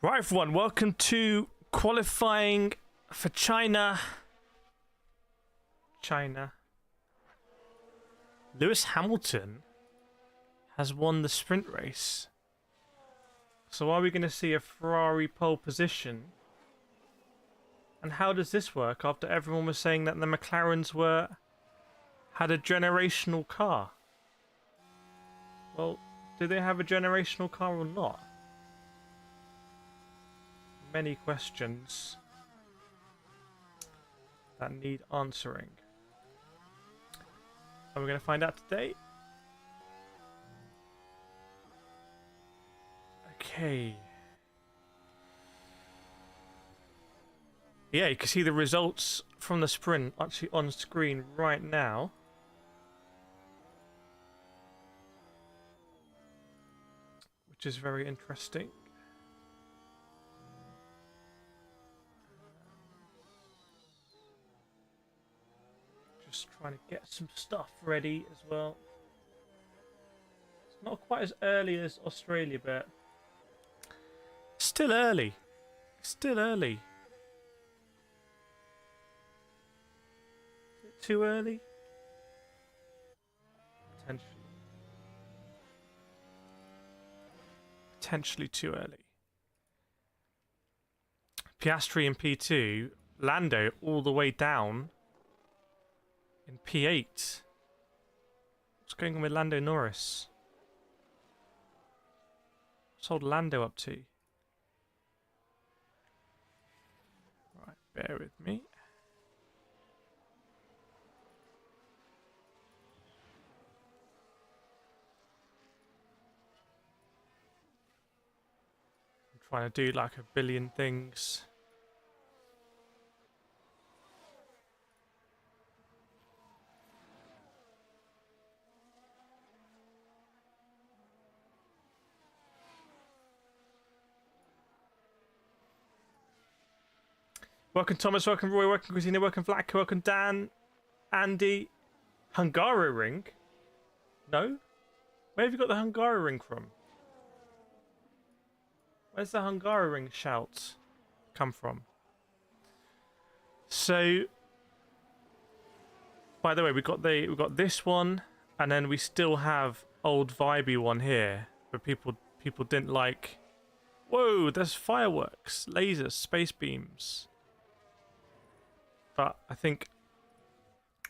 Right, everyone, welcome to qualifying for China. Lewis Hamilton has won the sprint race. So are we going to see a Ferrari pole position? And how does this work after everyone was saying that the McLarens had a generational car? Well, do they have a generational car or not? Many questions that need answering. And we're going to find out today. Okay. Yeah, you can see the results from the sprint actually on screen right now. Which is very interesting. Just trying to get some stuff ready as well. It's not quite as early as Australia, but still early. Still early. Is it too early? Potentially too early. Piastri in P2, Lando all the way down in P8. What's going on with Lando Norris? What's old Lando up to? Right, bear with me. I'm trying to do like a billion things. Welcome Thomas, welcome Roy, welcome Christina, welcome Vlad, welcome Dan, Andy. Hungaroring? No? Where have you got the Hungaroring from? Where's the Hungaroring shout come from? So, by the way, we got this one, and then we still have old vibey one here, where people didn't like. Whoa, there's fireworks, lasers, space beams. But I think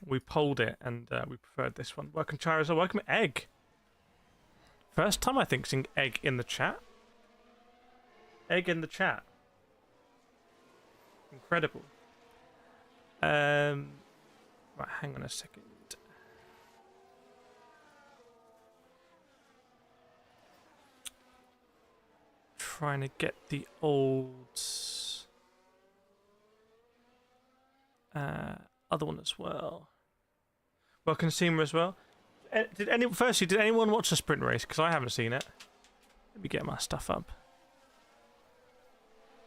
we polled it and we preferred this one. Welcome Charizard, welcome Egg. First time I think seeing Egg in the chat. Egg in the chat. Incredible. Right, hang on a second. Trying to get the old other one as well. Welcome Seamer as well. Did anyone watch the sprint race? Because I haven't seen it. Let me get my stuff up.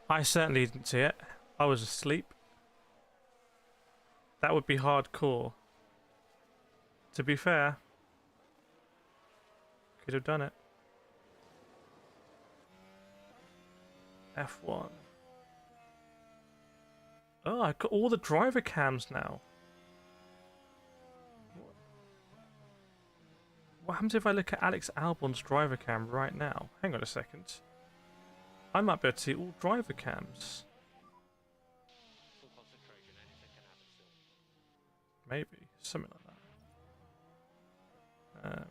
I certainly didn't see it. I was asleep. That would be hardcore. To be fair, could have done it. F1. Oh, I've got all the driver cams now. What happens if I look at Alex Albon's driver cam right now? Hang on a second. I might be able to see all driver cams. Maybe. Something like that.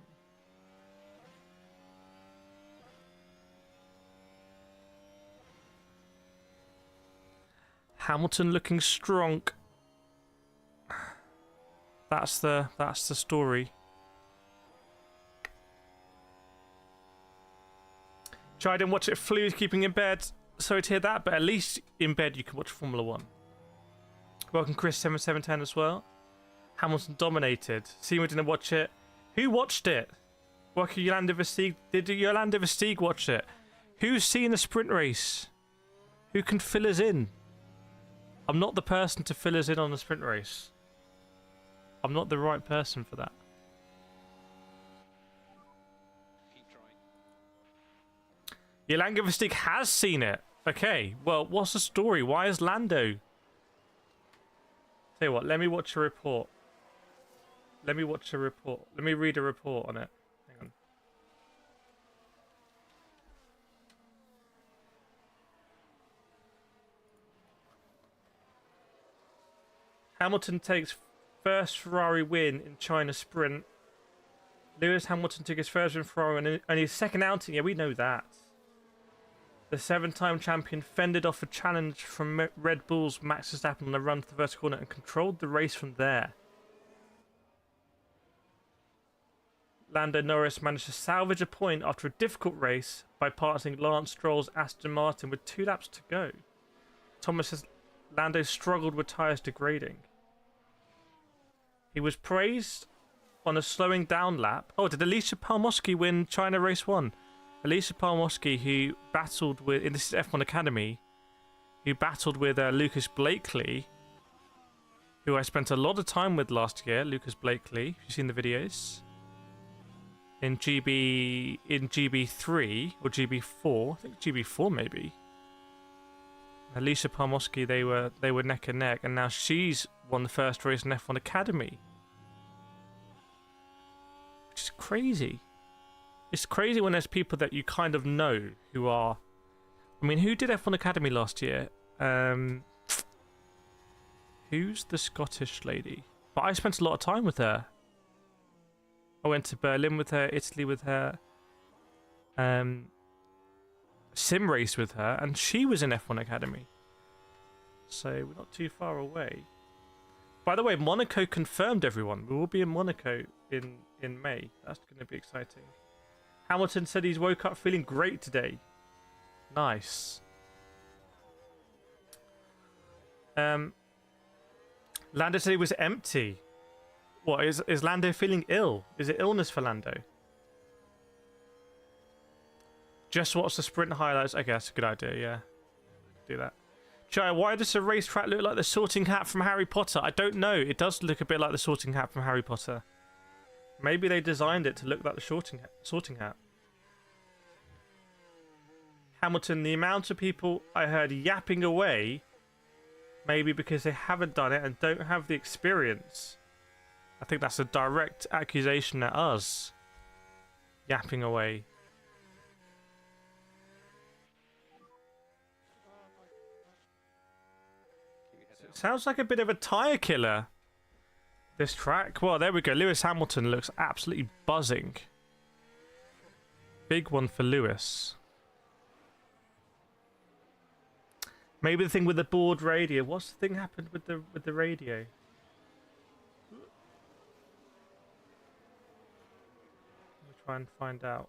Hamilton looking strong. That's the story. I didn't watch it. Flu's keeping in bed. Sorry to hear that, but at least in bed you can watch Formula 1. Welcome Chris 7710 as well. Hamilton dominated. Seymour didn't watch it. Who watched it? Yolanda Versteeg. Did Yolanda Versteeg watch it? Who's seen the sprint race? Who can fill us in? I'm not the person to fill us in on the sprint race. I'm not the right person for that. Yolanda Versteeg has seen it. Okay, well, what's the story? Why is Lando? Tell you what, let me watch a report. Let me watch a report. Let me read a report on it. Hang on. Hamilton takes first Ferrari win in China sprint. Lewis Hamilton took his first win Ferrari and his second outing. Yeah, we know that. The 7-time champion fended off a challenge from Red Bull's Max Verstappen on the run to the first corner and controlled the race from there. Lando Norris managed to salvage a point after a difficult race by passing Lance Stroll's Aston Martin with 2 laps to go. Thomas says Lando struggled with tyres degrading. He was praised on a slowing down lap. Oh, did Alicia Palmosky win China Race 1? Alicia Palmosky, who battled with, in this is F1 Academy, who battled with Lucas Blakely, who I spent a lot of time with last year. Lucas Blakely, you've seen the videos. In GB3 or GB4, I think GB4 maybe. Alicia Palmosky, they were neck and neck, and now she's won the first race in F1 Academy, which is crazy. It's crazy when there's people that you kind of know who are. I mean, who did F1 Academy last year? Who's the Scottish lady? But I spent a lot of time with her. I went to Berlin with her, Italy with her, sim race with her, and she was in F1 Academy. So we're not too far away. By the way, Monaco confirmed, everyone. We will be in Monaco in May. That's going to be exciting. Hamilton said he's woke up feeling great today. Nice. Lando said he was empty. What, is Lando feeling ill? Is it illness for Lando? Just watch the sprint highlights. Okay, that's a good idea, yeah. Do that. Chai, why does the racetrack look like the sorting hat from Harry Potter? I don't know. It does look a bit like the sorting hat from Harry Potter. Maybe they designed it to look like the sorting hat. Hamilton, the amount of people I heard yapping away, maybe because they haven't done it and don't have the experience. I think that's a direct accusation at us. Yapping away. Sounds like a bit of a tyre killer, this track. Well, there we go. Lewis Hamilton looks absolutely buzzing. Big one for Lewis. Maybe the thing with the board radio. What's the thing happened with the radio? We'll try and find out.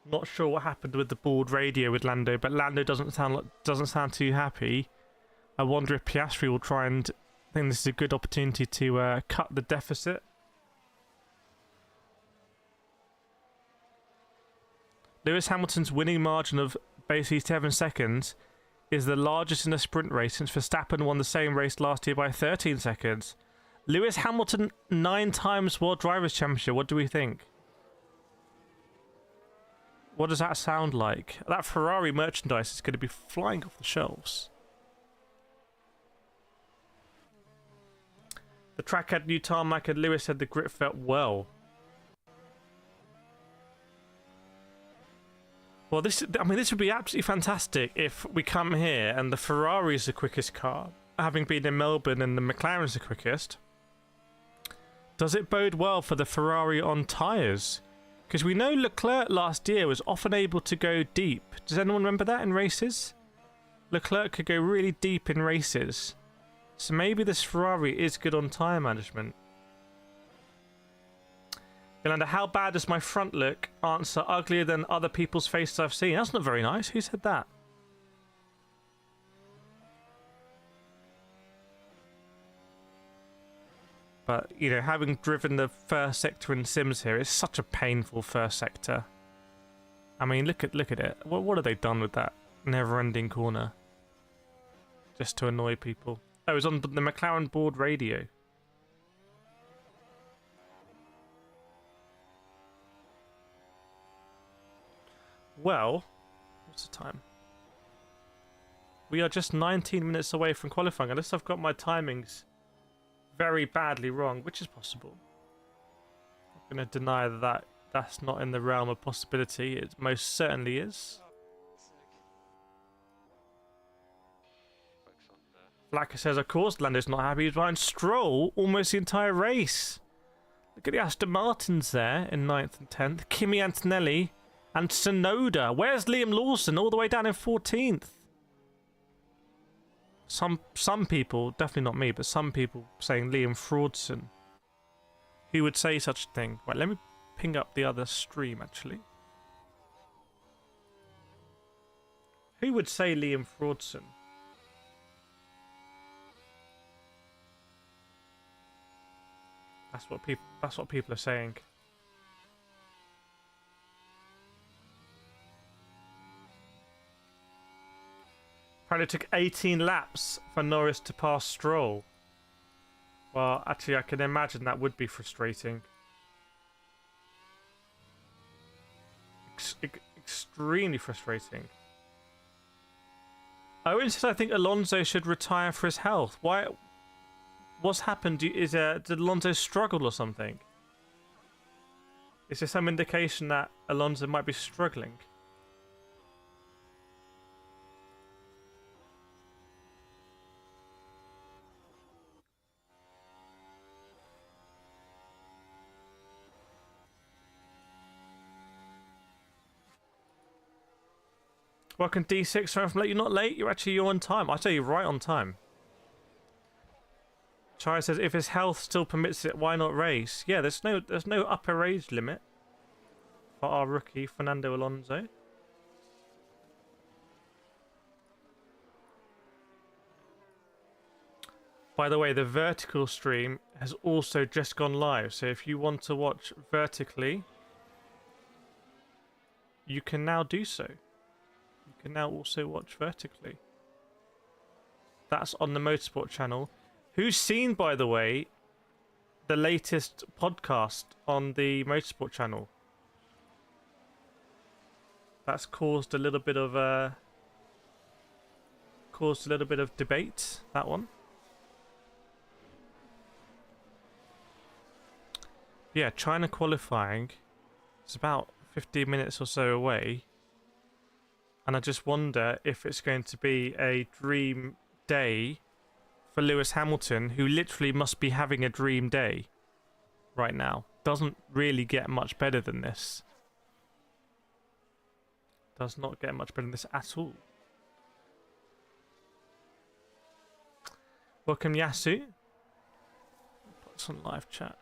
Not sure what happened with the board radio with Lando, but Lando doesn't sound too happy. I wonder if Piastri will try and. I think this is a good opportunity to cut the deficit. Lewis Hamilton's winning margin of basically 7 seconds is the largest in a sprint race since Verstappen won the same race last year by 13 seconds. Lewis Hamilton, 9 times World Drivers' Championship. What do we think? What does that sound like? That Ferrari merchandise is going to be flying off the shelves. The track had new tarmac and Lewis said the grip felt well. Well, this would be absolutely fantastic if we come here and the Ferrari is the quickest car, having been in Melbourne, and the McLaren's the quickest. Does it bode well for the Ferrari on tyres? Because we know Leclerc last year was often able to go deep. Does anyone remember that in races? Leclerc could go really deep in races. So maybe this Ferrari is good on tyre management. Yolanda, how bad does my front look? Answer, uglier than other people's faces I've seen. That's not very nice. Who said that? But, you know, having driven the first sector in Sims here, it's such a painful first sector. I mean, look at it. What have they done with that never-ending corner? Just to annoy people. Oh, it was on the McLaren board radio. Well, what's the time? We are just 19 minutes away from qualifying, unless I've got my timings very badly wrong, which is possible. I'm going to deny that that's not in the realm of possibility. It most certainly is. Flacker says, of course, Lando's not happy. He's behind Stroll almost the entire race. Look at the Aston Martins there in 9th and 10th. Kimi Antonelli and Tsunoda. Where's Liam Lawson all the way down in 14th? Some people, definitely not me, but some people saying Liam Fraudson. Who would say such a thing? Right, let me ping up the other stream, actually. Who would say Liam Fraudson? That's what people are saying. Apparently it took 18 laps for Norris to pass Stroll. Well, actually, I can imagine that would be frustrating. Extremely frustrating. Owen says, I think Alonso should retire for his health. Why? What's happened? Did Alonso struggle or something? Is there some indication that Alonso might be struggling? Welcome D6. Sorry from late. You're not late. You're on time. I tell you, right on time. Chai says, if his health still permits it, why not race? Yeah, there's no upper age limit for our rookie Fernando Alonso. By the way, the vertical stream has also just gone live, so if you want to watch vertically, you can now do so. You can now also watch vertically. That's on the Motorsport channel. Who's seen, by the way, the latest podcast on the Motorsport channel? That's caused a little bit of debate, that one. Yeah, China qualifying is about 15 minutes or so away. And I just wonder if it's going to be a dream day for Lewis Hamilton, who literally must be having a dream day right now. Doesn't really get much better than this. Does not get much better than this at all. Welcome, Yasu. Put this on live chat.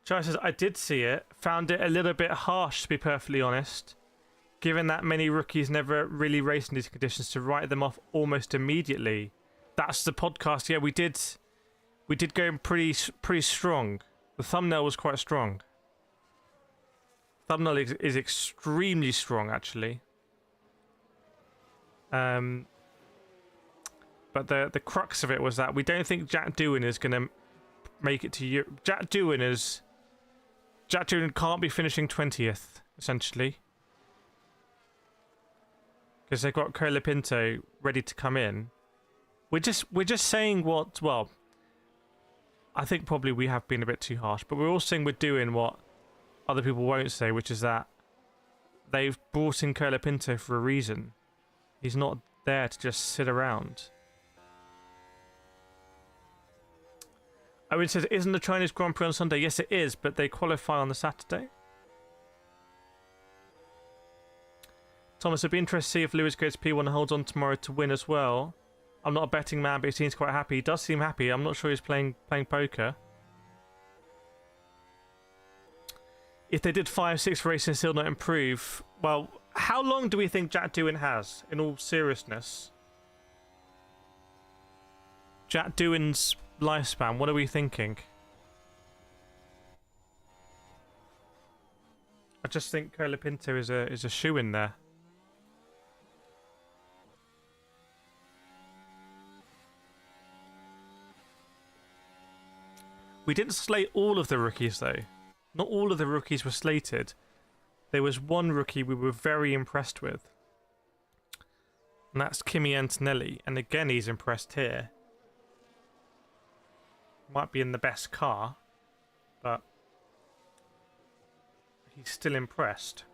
Chai says, I did see it. Found it a little bit harsh, to be perfectly honest. Given that many rookies never really race in these conditions, to write them off almost immediately. That's the podcast. Yeah, we did go pretty strong. The thumbnail was quite strong. Thumbnail is extremely strong, actually. But the crux of it was that we don't think Jack Doohan is going to make it to Europe. Jack Doohan can't be finishing 20th, essentially. Because they've got Colapinto ready to come in. We're just saying what, well, I think probably we have been a bit too harsh, but we're all saying we're doing what other people won't say, which is that they've brought in Colapinto for a reason. He's not there to just sit around. Owen says, isn't the Chinese Grand Prix on Sunday? Yes, it is, but they qualify on the Saturday. Thomas, it'd be interesting to see if Lewis goes P1 and holds on tomorrow to win as well. I'm not a betting man, but he seems quite happy. He does seem happy. I'm not sure he's playing poker. If they did 5-6 races and still not improve, well, how long do we think Jack Doohan has, in all seriousness? Jack Doohan's lifespan, what are we thinking? I just think Colapinto is a shoe-in there. We didn't slate all of the rookies, though. Not all of the rookies were slated. There was one rookie we were very impressed with. And that's Kimi Antonelli. And again, he's impressed here. Might be in the best car, but he's still impressed.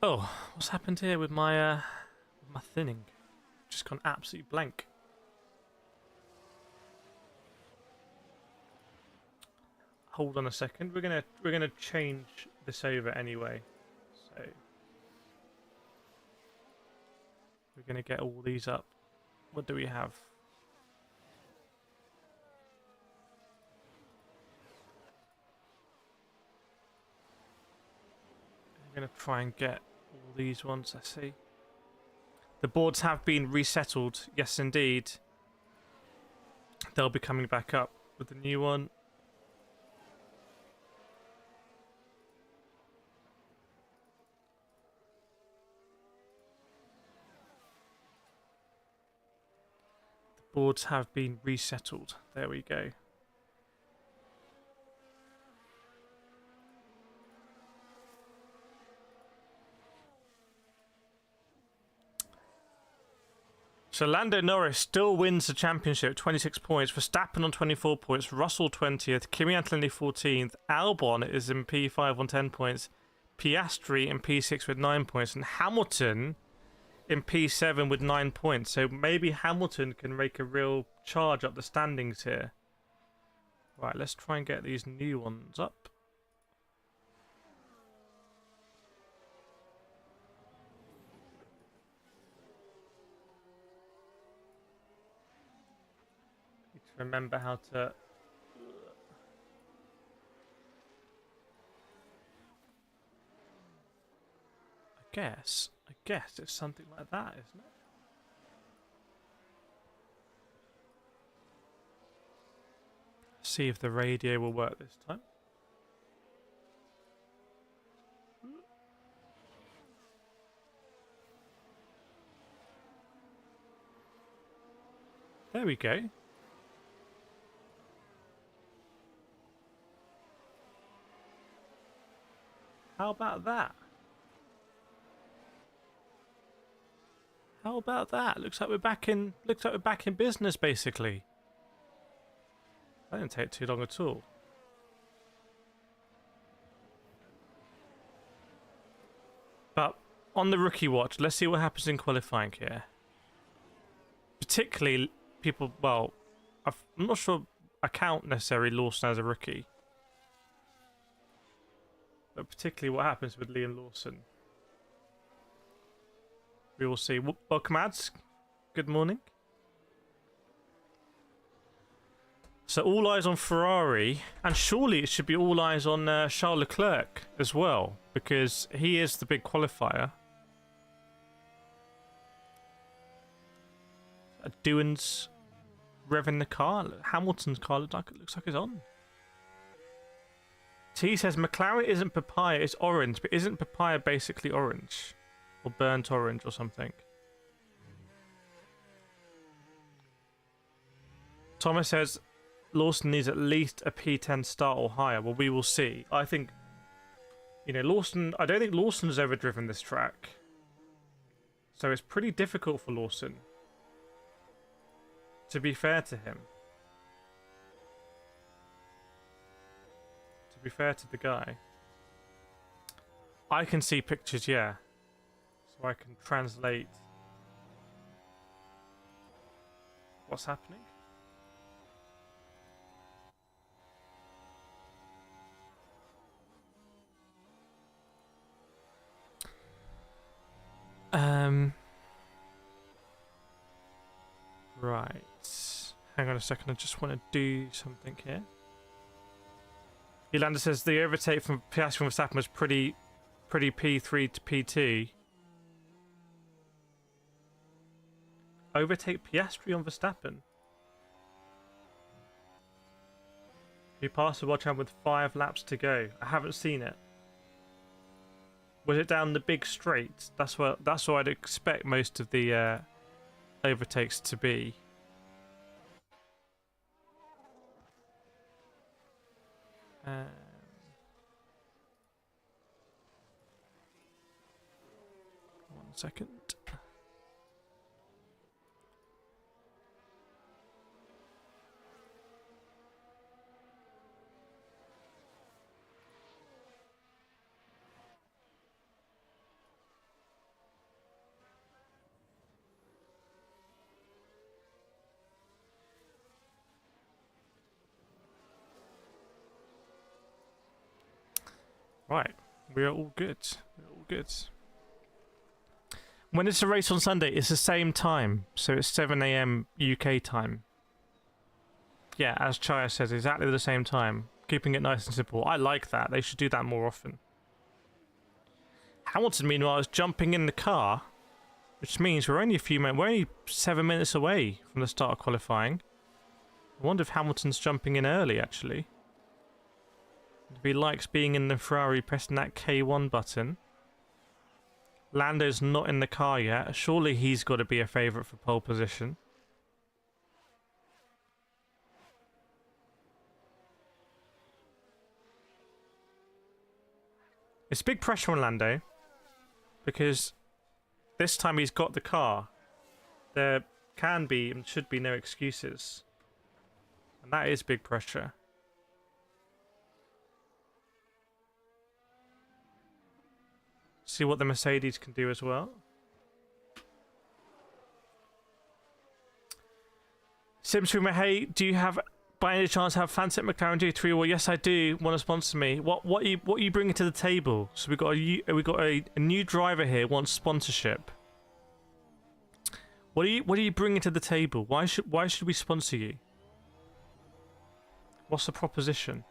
Oh, what's happened here with my thinning? Just gone absolutely blank. Hold on a second. We're gonna change this over anyway. So we're gonna get all these up. What do we have? I'm gonna try and get all these ones. I see. The boards have been resettled. Yes, indeed. They'll be coming back up with the new one. The boards have been resettled. There we go. So Lando Norris still wins the championship, 26 points. Verstappen on 24 points. Russell 20th. Kimi Antonelli 14th. Albon is in P5 on 10 points. Piastri in P6 with 9 points. And Hamilton in P7 with 9 points. So maybe Hamilton can make a real charge up the standings here. Right, let's try and get these new ones up. Remember how to I guess it's something like that, isn't it? See if the radio will work this time. There we go. How about that? How about that? Looks like we're back in business basically. That didn't take too long at all. But on the rookie watch, let's see what happens in qualifying here. Particularly people, well, I'm not sure I count necessarily Lawson as a rookie. But particularly what happens with Liam Lawson. We will see. Welcome, ads. Good morning. So all eyes on Ferrari, and surely it should be all eyes on Charles Leclerc as well, because he is the big qualifier. Doohan's revving the car. Hamilton's car looks like it's on. T says McLaren isn't papaya, it's orange, but isn't papaya basically orange? Or burnt orange or something? Thomas says Lawson needs at least a P10 start or higher. Well, we will see. I think, you know, Lawson, I don't think Lawson's ever driven this track. So it's pretty difficult for Lawson. To be fair to him. To be fair to the guy. I can see pictures, yeah. So I can translate what's happening. Right. Hang on a second, I just want to do something here. Yolanda says the overtake from Piastri from Verstappen was pretty P3 to P2. Overtake Piastri on Verstappen. He passed the Watchalong with 5 laps to go. I haven't seen it. Was it down the big straight? That's what I'd expect most of the overtakes to be. One second. Right, we are all good. We're all good. When it's a race on Sunday, it's the same time, so it's 7 AM UK time. Yeah, as Chaya says, exactly the same time. Keeping it nice and simple. I like that. They should do that more often. Hamilton, meanwhile, is jumping in the car, which means we're only 7 minutes away from the start of qualifying. I wonder if Hamilton's jumping in early, actually. If he likes being in the Ferrari, pressing that K1 button. Lando's not in the car yet. Surely he's got to be a favourite for pole position. It's big pressure on Lando, because this time he's got the car. There can be and should be no excuses. And that is big pressure. See what the Mercedes can do as well. Simswimmer, hey, do you have, by any chance, have Fansett McLaren G3? Well, yes, I do. Want to sponsor me? What are you bringing to the table? So we got a new driver here. Wants sponsorship. What are you bringing to the table? Why should we sponsor you? What's the proposition?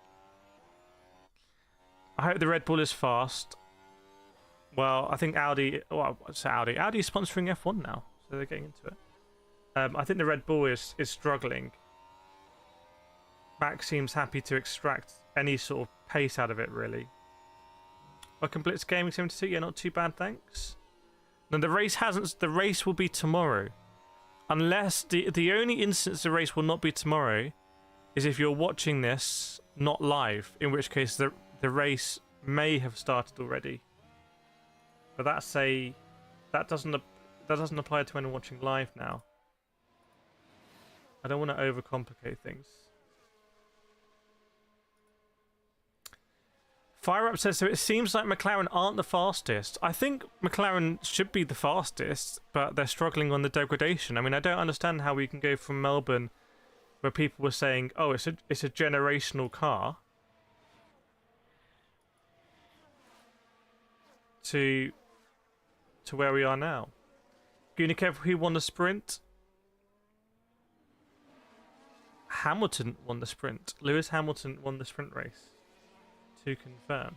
I hope the Red Bull is fast. Well, I think Audi. Well, it's Audi. Audi is sponsoring F1 now, so they're getting into it. I think the Red Bull is struggling. Max seems happy to extract any sort of pace out of it, really. Welcome Blitz Gaming 72. Yeah, not too bad, thanks. No, the race will be tomorrow, unless the only instance the race will not be tomorrow is if you're watching this not live, in which case the race may have started already. But that doesn't apply to anyone watching live now. I don't want to overcomplicate things. Fire Up says, so it seems like McLaren aren't the fastest. I think McLaren should be the fastest, but they're struggling on the degradation. I mean, I don't understand how we can go from Melbourne, where people were saying, oh, it's a generational car, to where we are now. Gunikev, who won the sprint? Hamilton won the sprint. Lewis Hamilton won the sprint race. To confirm.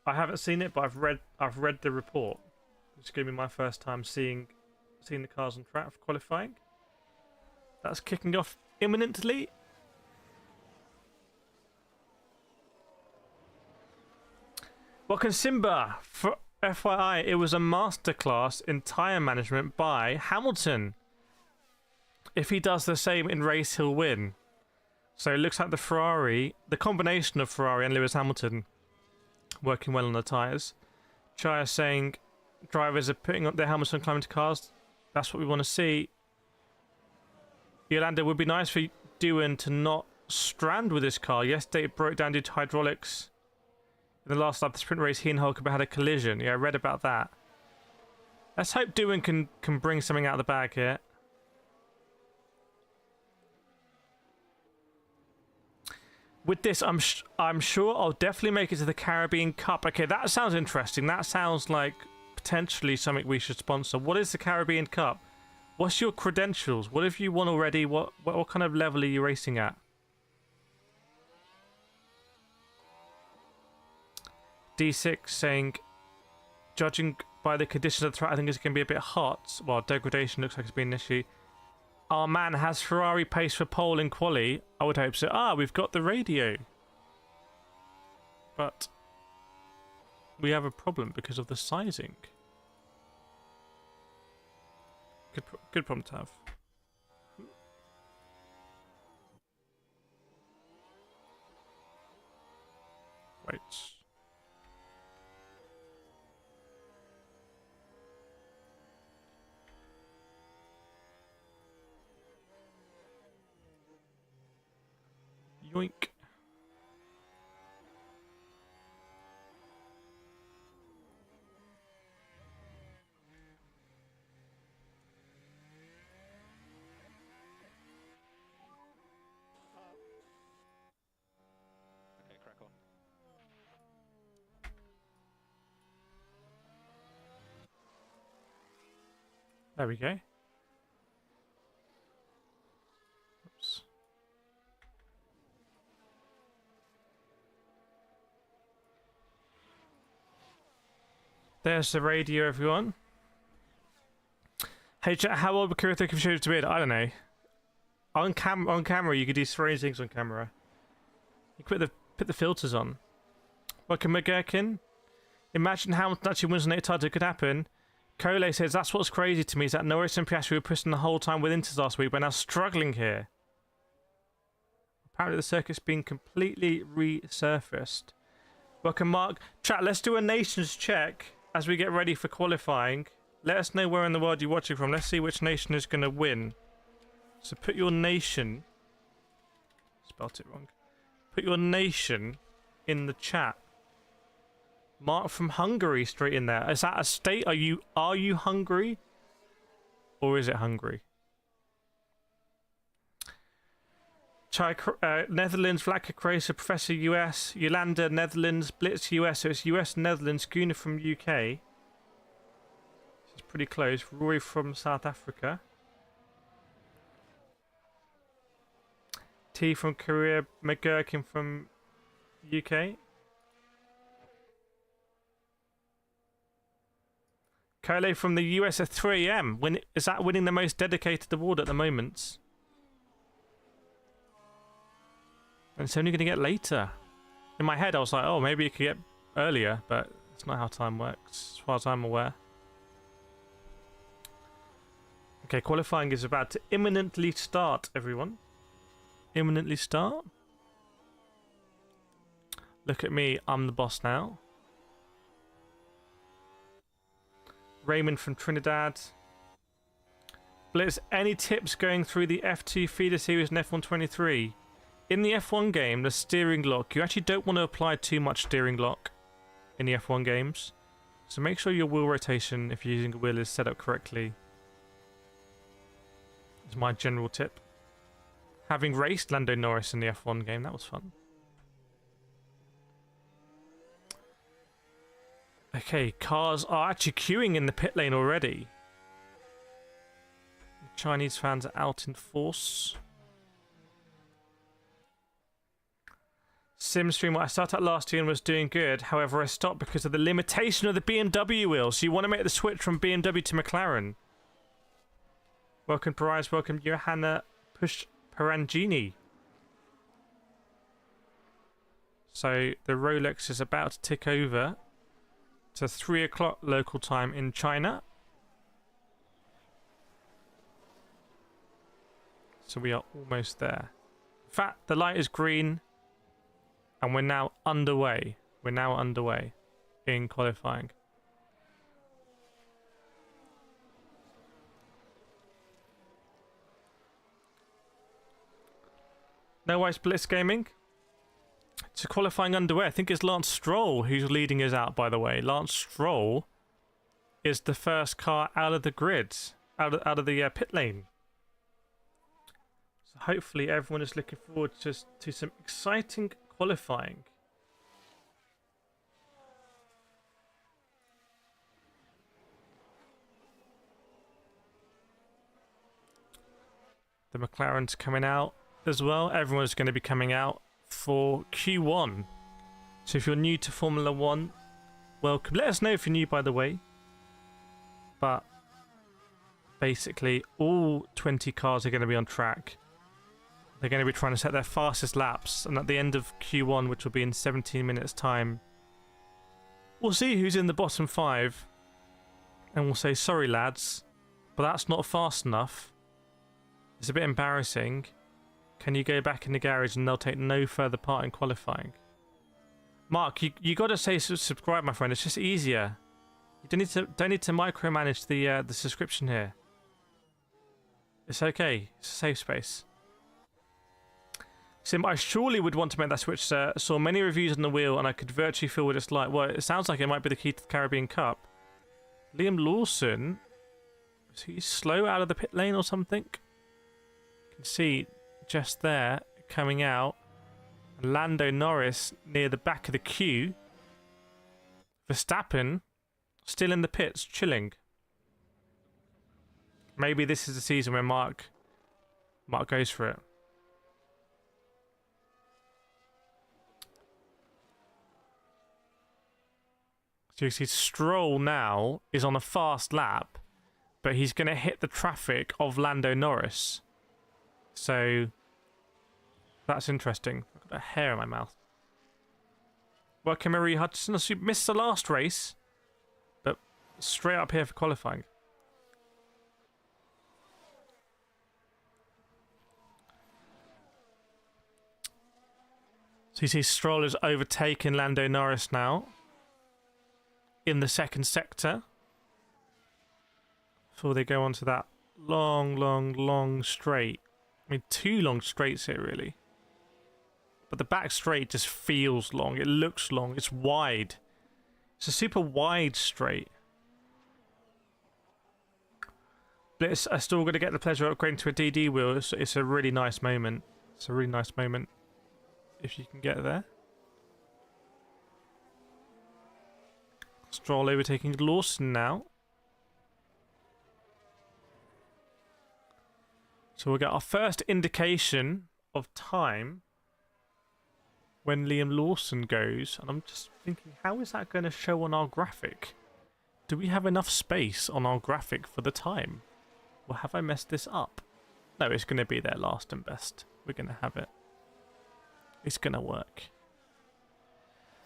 I haven't seen it, but I've read the report. It's going to be my first time seeing the cars on track for qualifying. That's kicking off imminently. Welcome Simba. For FYI, it was a masterclass in tyre management by Hamilton. If he does the same in race, he'll win. So it looks like the combination of Ferrari and Lewis Hamilton working well on the tyres. Chaya saying drivers are putting up their helmets on climbing to cars. That's what we want to see. Yolanda, would be nice for Doohan to not strand with his car. Yesterday it broke down due to hydraulics. In the last lap of the sprint race, he and Hulkenberg had a collision. Yeah, I read about that. Let's hope Doohan can bring something out of the bag here. With this, I'm sure I'll definitely make it to the Caribbean Cup. Okay, that sounds interesting. That sounds like potentially something we should sponsor. What is the Caribbean Cup? What's your credentials? What have you won already? What kind of level are you racing at? D6 saying, judging by the conditions of the track, I think it's going to be a bit hot. Well, degradation looks like it's been an issue. Our man has Ferrari pace for pole in quali. I would hope so. Ah, we've got the radio. but we have a problem because of the sizing. Good problem to have. Wait. Yoink. Okay, crack on. There we go. Oops. There's the radio, everyone. Hey, chat, how old would Kireth think of showed to beard? I don't know. On camera, you could do strange things on camera. You could put the filters on. Welcome, McGurkin. Imagine how much actually wins an 8 title could happen. Cole says, that's what's crazy to me, is that Norris and Piastri were pushing the whole time with Inters last week, but now struggling here. Apparently the circuit's been completely resurfaced. Welcome, Mark. Chat, let's do a nations check as we get ready for qualifying. Let us know where in the world you're watching from. Let's see which nation is going to win. So put your nation... Spelt it wrong. Put your nation in the chat. Mark from Hungary straight in there. Is that a state? Are you Hungary? Or is it Hungary? Netherlands, Vlaka, Croatia, Professor US, Yolanda, Netherlands, Blitz, US. So it's US, Netherlands, Schooner from UK. This is pretty close. Roy from South Africa. T from Korea, McGurkin from UK. Cole from the US at 3 AM. Is that winning the most dedicated award at the moment? And it's only going to get later. In my head, I was like, oh, maybe it could get earlier, but it's not how time works, as far as I'm aware. Okay, qualifying is about to imminently start, everyone. Imminently start. Look at me, I'm the boss now. Raymond from Trinidad. Blitz, any tips going through the F2 feeder series in F1 23? In the F1 game, the steering lock, you actually don't want to apply too much steering lock in the F1 games. So make sure your wheel rotation, if you're using a wheel, is set up correctly. Is my general tip. Having raced Lando Norris in the F1 game, that was fun. Okay, cars are actually queuing in the pit lane already. The Chinese fans are out in force. SimStream, I started out last year and was doing good. However, I stopped because of the limitation of the BMW wheel. So you want to make the switch from BMW to McLaren. Welcome, Parise. Welcome, Johanna Perangini. So the Rolex is about to tick over to 3 o'clock local time in China. So we are almost there. In fact, the light is green. And we're now underway. We're now underway in qualifying. No Ice Blitz Gaming. So qualifying underway. I think it's Lance Stroll who's leading us out, by the way. Lance Stroll is the first car out of the grid, out of the pit lane. So hopefully everyone is looking forward to some exciting qualifying. The McLaren's coming out as well. Everyone's going to be coming out for Q1. So if you're new to Formula 1, welcome. Let us know if you're new, by the way. But basically, all 20 cars are going to be on track. They're going to be trying to set their fastest laps, and at the end of Q1, which will be in 17 minutes time, we'll see who's in the bottom 5, and we'll say, sorry lads, but that's not fast enough. It's a bit embarrassing. Can you go back in the garage and they'll take no further part in qualifying? Mark, you got to say subscribe, my friend. It's just easier. You don't need to micromanage the subscription here. It's okay. It's a safe space. Sim, I surely would want to make that switch, sir. Saw many reviews on the wheel and I could virtually feel what it's like. Well, it sounds like it might be the key to the Caribbean Cup. Liam Lawson, is he slow out of the pit lane or something? You can see just there coming out. Lando Norris near the back of the queue. Verstappen still in the pits, chilling. Maybe this is the season where Mark goes for it. So you see Stroll now is on a fast lap, but he's going to hit the traffic of Lando Norris. So that's interesting. I've got a hair in my mouth. Welcome, Marie Hudson. So you missed the last race, but straight up here for qualifying. So you see Stroll has overtaken Lando Norris now in the second sector before they go on to that long straight. I mean, 2 long straights here, really. But the back straight just feels long. It looks long. It's wide. It's a super wide straight. But I still got to get the pleasure of upgrading to a DD wheel. It's a really nice moment. It's a really nice moment if you can get there. Stroll overtaking Lawson now. So we'll get our first indication of time when Liam Lawson goes. And I'm just thinking, how is that going to show on our graphic? Do we have enough space on our graphic for the time? Or have I messed this up? No, it's going to be there last and best. We're going to have it. It's going to work.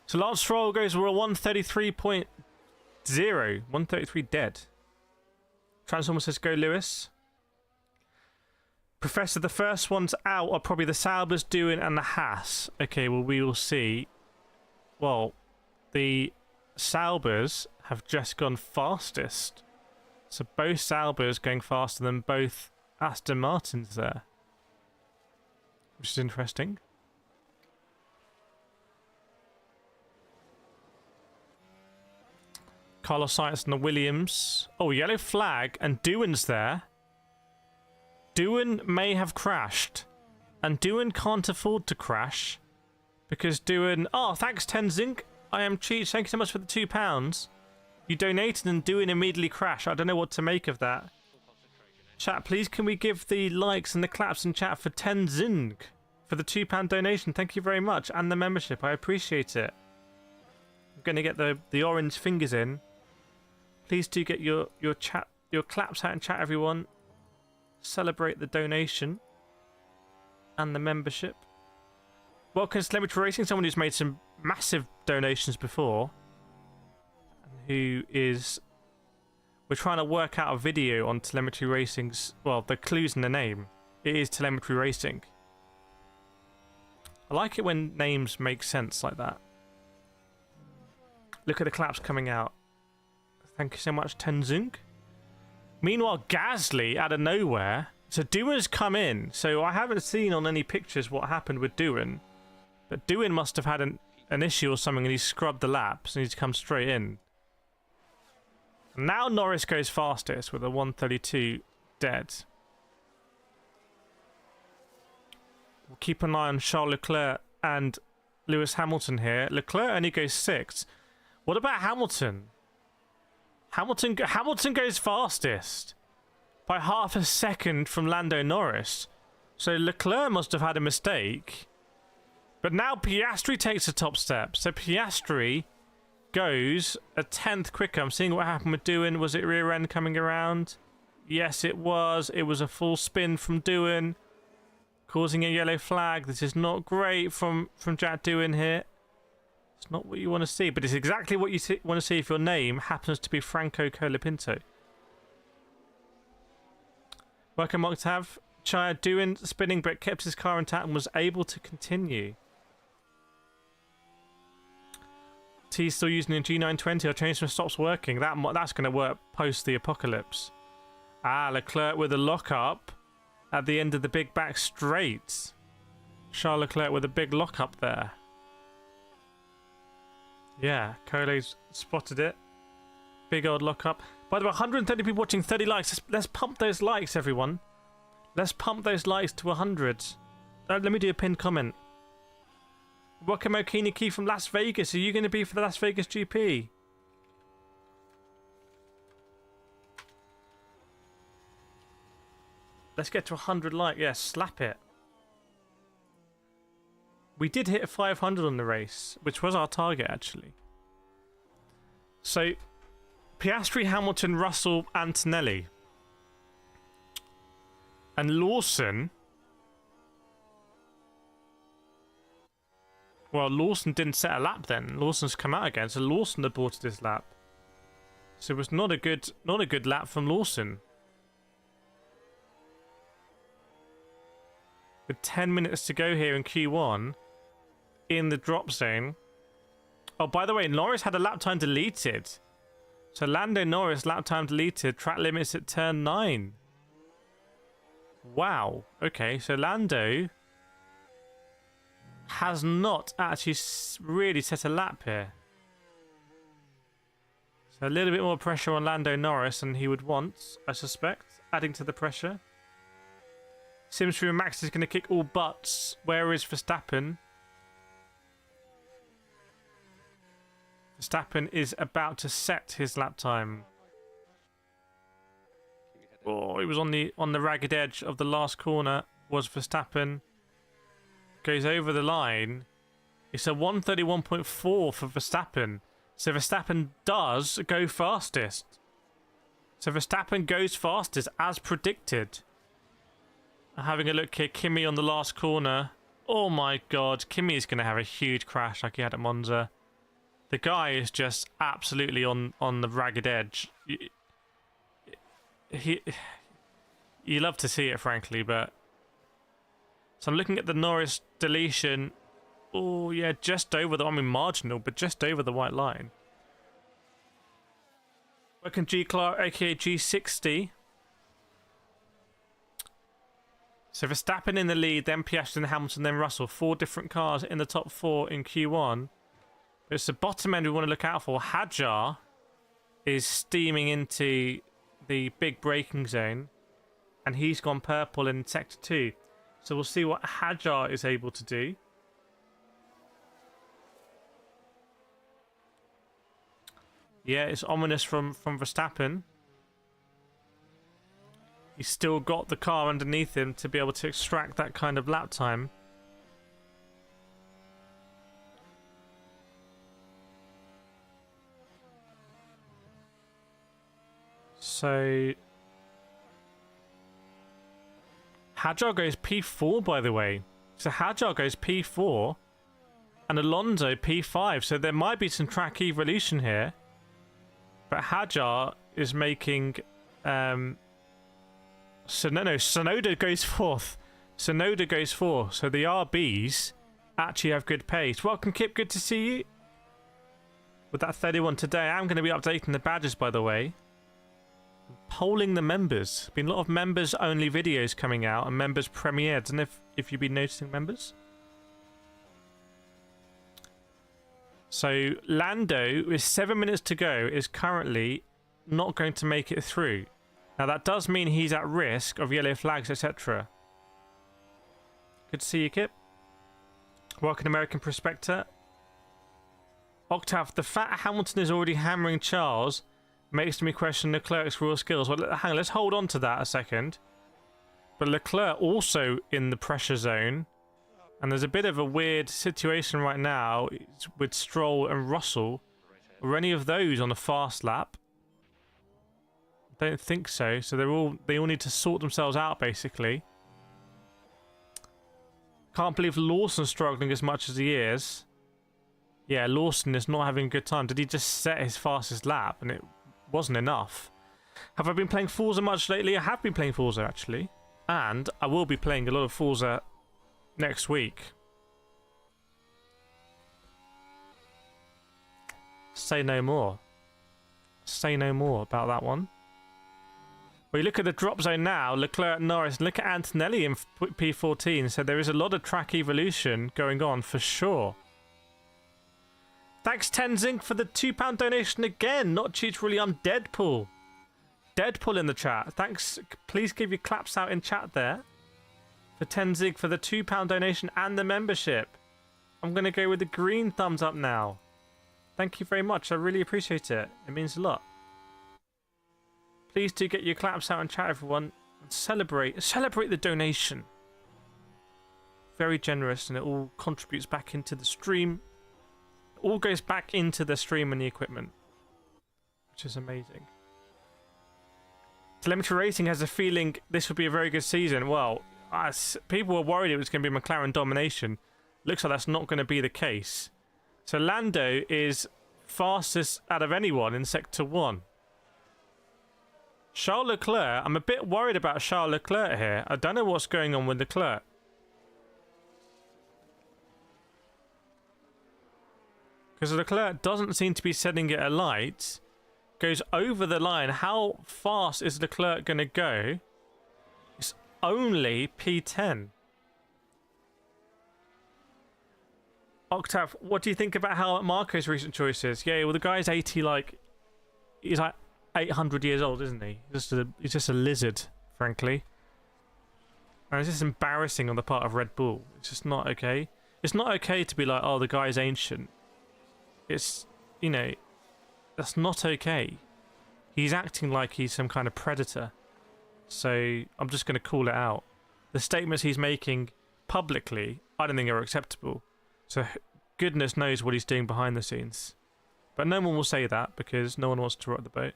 So Lance Stroll goes, we're a 133.0. 133 dead. Transformer says, go Lewis. Professor, the first ones out are probably the Saubers, Doohan and the Haas. Okay, well, we will see. Well, the Saubers have just gone fastest. So both Saubers going faster than both Aston Martins there. Which is interesting. Carlos Sainz and the Williams. Oh, yellow flag, and Doohan's there. Doohan may have crashed. And Doohan can't afford to crash. Because Doohan... Oh, thanks, Tenzing. I am cheap. Thank you so much for the £2. You donated and Doohan immediately crashed. I don't know what to make of that. Chat, please can we give the likes and the claps in chat for Tenzing for the £2 donation. Thank you very much. And the membership. I appreciate it. I'm going to get the orange fingers in. Please do get your claps out in chat, everyone. Celebrate the donation and the membership. Welcome to Telemetry Racing, someone who's made some massive donations before, and who is... We're trying to work out a video on Telemetry Racing's... Well, the clues in the name. It is Telemetry Racing. I like it when names make sense like that. Look at the claps coming out. Thank you so much, Tenzing. Meanwhile, Gasly, out of nowhere. So Doohan's come in. So I haven't seen on any pictures what happened with Doohan. But Doohan must have had an issue or something and he scrubbed the laps and he's come straight in. And now Norris goes fastest with a 132 dead. We'll keep an eye on Charles Leclerc and Lewis Hamilton here. Leclerc only goes 6th. What about Hamilton? Hamilton goes fastest by half a second from Lando Norris. So Leclerc must have had a mistake. But now Piastri takes a top step. So Piastri goes a 10th quicker. I'm seeing what happened with Doohan. Was it rear end coming around? Yes, it was. It was a full spin from Doohan. causing a yellow flag. This is not great from Jack Doohan here. It's not what you want to see, but it's exactly what you want to see if your name happens to be Franco Colapinto. Welcome, Octave. Chaya Doohan spinning, but kept his car intact and was able to continue. T's still using a G920. Our transmission stops working. That's going to work post the apocalypse. Ah, Leclerc with a lockup at the end of the big back straight. Charles Leclerc with a big lockup there. Yeah, Cole's spotted it. Big old lockup. By the way, 130 people watching, 30 likes. Let's pump those likes, everyone. Let's pump those likes to 100. Let me do a pinned comment. Welcome, Okiniki from Las Vegas. Are you going to be for the Las Vegas GP? Let's get to 100 likes. Yeah, slap it. We did hit 500 on the race, which was our target, actually. So, Piastri, Hamilton, Russell, Antonelli. And Lawson... Well, Lawson didn't set a lap then. Lawson's come out again, so Lawson aborted his lap. So it was not a good lap from Lawson. With 10 minutes to go here in Q1, in the drop zone. Oh, by the way, Norris had a lap time deleted. So Lando Norris, lap time deleted, track limits at turn 9. Wow. Okay, so Lando has not actually really set a lap here. So a little bit more pressure on Lando Norris than he would want, I suspect, adding to the pressure. Seems through Max is going to kick all butts. Where is Verstappen? Verstappen is about to set his lap time. Oh, he was on the ragged edge of the last corner. Was Verstappen. Goes over the line. It's a 131.4 for Verstappen. So Verstappen does go fastest. So Verstappen goes fastest as predicted. Having a look here, Kimi on the last corner. Oh my god, Kimi is going to have a huge crash like he had at Monza. The guy is just absolutely on the ragged edge. You love to see it, frankly, but... So I'm looking at the Norris deletion. Oh, yeah, just over the... I mean, marginal, but just over the white line. Welcome, G Clark, aka G60. So Verstappen in the lead, then Piastri, then Hamilton, then Russell. 4 different cars in the top 4 in Q1. But it's the bottom end we want to look out for. Hadjar is steaming into the big braking zone. And he's gone purple in Sector 2. So we'll see what Hadjar is able to do. Yeah, it's ominous from Verstappen. He's still got the car underneath him to be able to extract that kind of lap time. So... Hadjar goes P4, by the way. So Hadjar goes P4 and Alonso P5. So there might be some track evolution here. But Hadjar is making... Sonoda goes 4th. Sonoda goes 4th. So the RBs actually have good pace. Welcome, Kip. Good to see you. With that 31 today, I'm going to be updating the badges, by the way. Polling the members. Been a lot of members only videos coming out and members premiered. And if you've been noticing members. So Lando, with 7 minutes to go, is currently not going to make it through. Now that does mean he's at risk of yellow flags, etc. Good to see you, Kip. Welcome, American Prospector. Octave, the fact Hamilton is already hammering Charles makes me question Leclerc's raw skills. Well, hang on, let's hold on to that a second. But Leclerc also in the pressure zone. And there's a bit of a weird situation right now with Stroll and Russell. Were any of those on a fast lap? I don't think so. So they all need to sort themselves out, basically. Can't believe Lawson's struggling as much as he is. Yeah, Lawson is not having a good time. Did he just set his fastest lap and it wasn't enough? Have I been playing Forza much lately? I have been playing Forza actually. And I will be playing a lot of Forza next week. Say no more. Say no more about that one. Well, you look at the drop zone now, Leclerc, Norris, look at Antonelli in P14, so there is a lot of track evolution going on for sure. Thanks Tenzing for the £2 donation again, not cheats really, I'm Deadpool. Deadpool in the chat, thanks, please give your claps out in chat there. For Tenzing for the £2 donation and the membership. I'm going to go with the green thumbs up now. Thank you very much, I really appreciate it, it means a lot. Please do get your claps out and chat, everyone. And celebrate the donation. Very generous, and it all contributes back into the stream. It all goes back into the stream and the equipment, which is amazing. Telemetry Racing has a feeling this will be a very good season. Well, people were worried it was going to be McLaren domination. Looks like that's not going to be the case. So Lando is fastest out of anyone in Sector 1. Charles Leclerc, I'm a bit worried about Charles Leclerc here. I don't know what's going on with Leclerc. Because Leclerc doesn't seem to be setting it alight. Goes over the line. How fast is Leclerc going to go? It's only P10. Octav, what do you think about Helmut Marko's recent choices? Yeah, well, the guy's 80, like... He's like 800 years old, isn't he? He's just a lizard, frankly. And it's just embarrassing on the part of Red Bull. It's just not okay. It's not okay to be like, oh, the guy's ancient. It's, you know, that's not okay. He's acting like he's some kind of predator. So I'm just going to call it out. The statements he's making publicly, I don't think are acceptable. So goodness knows what he's doing behind the scenes. But no one will say that because no one wants to rock the boat.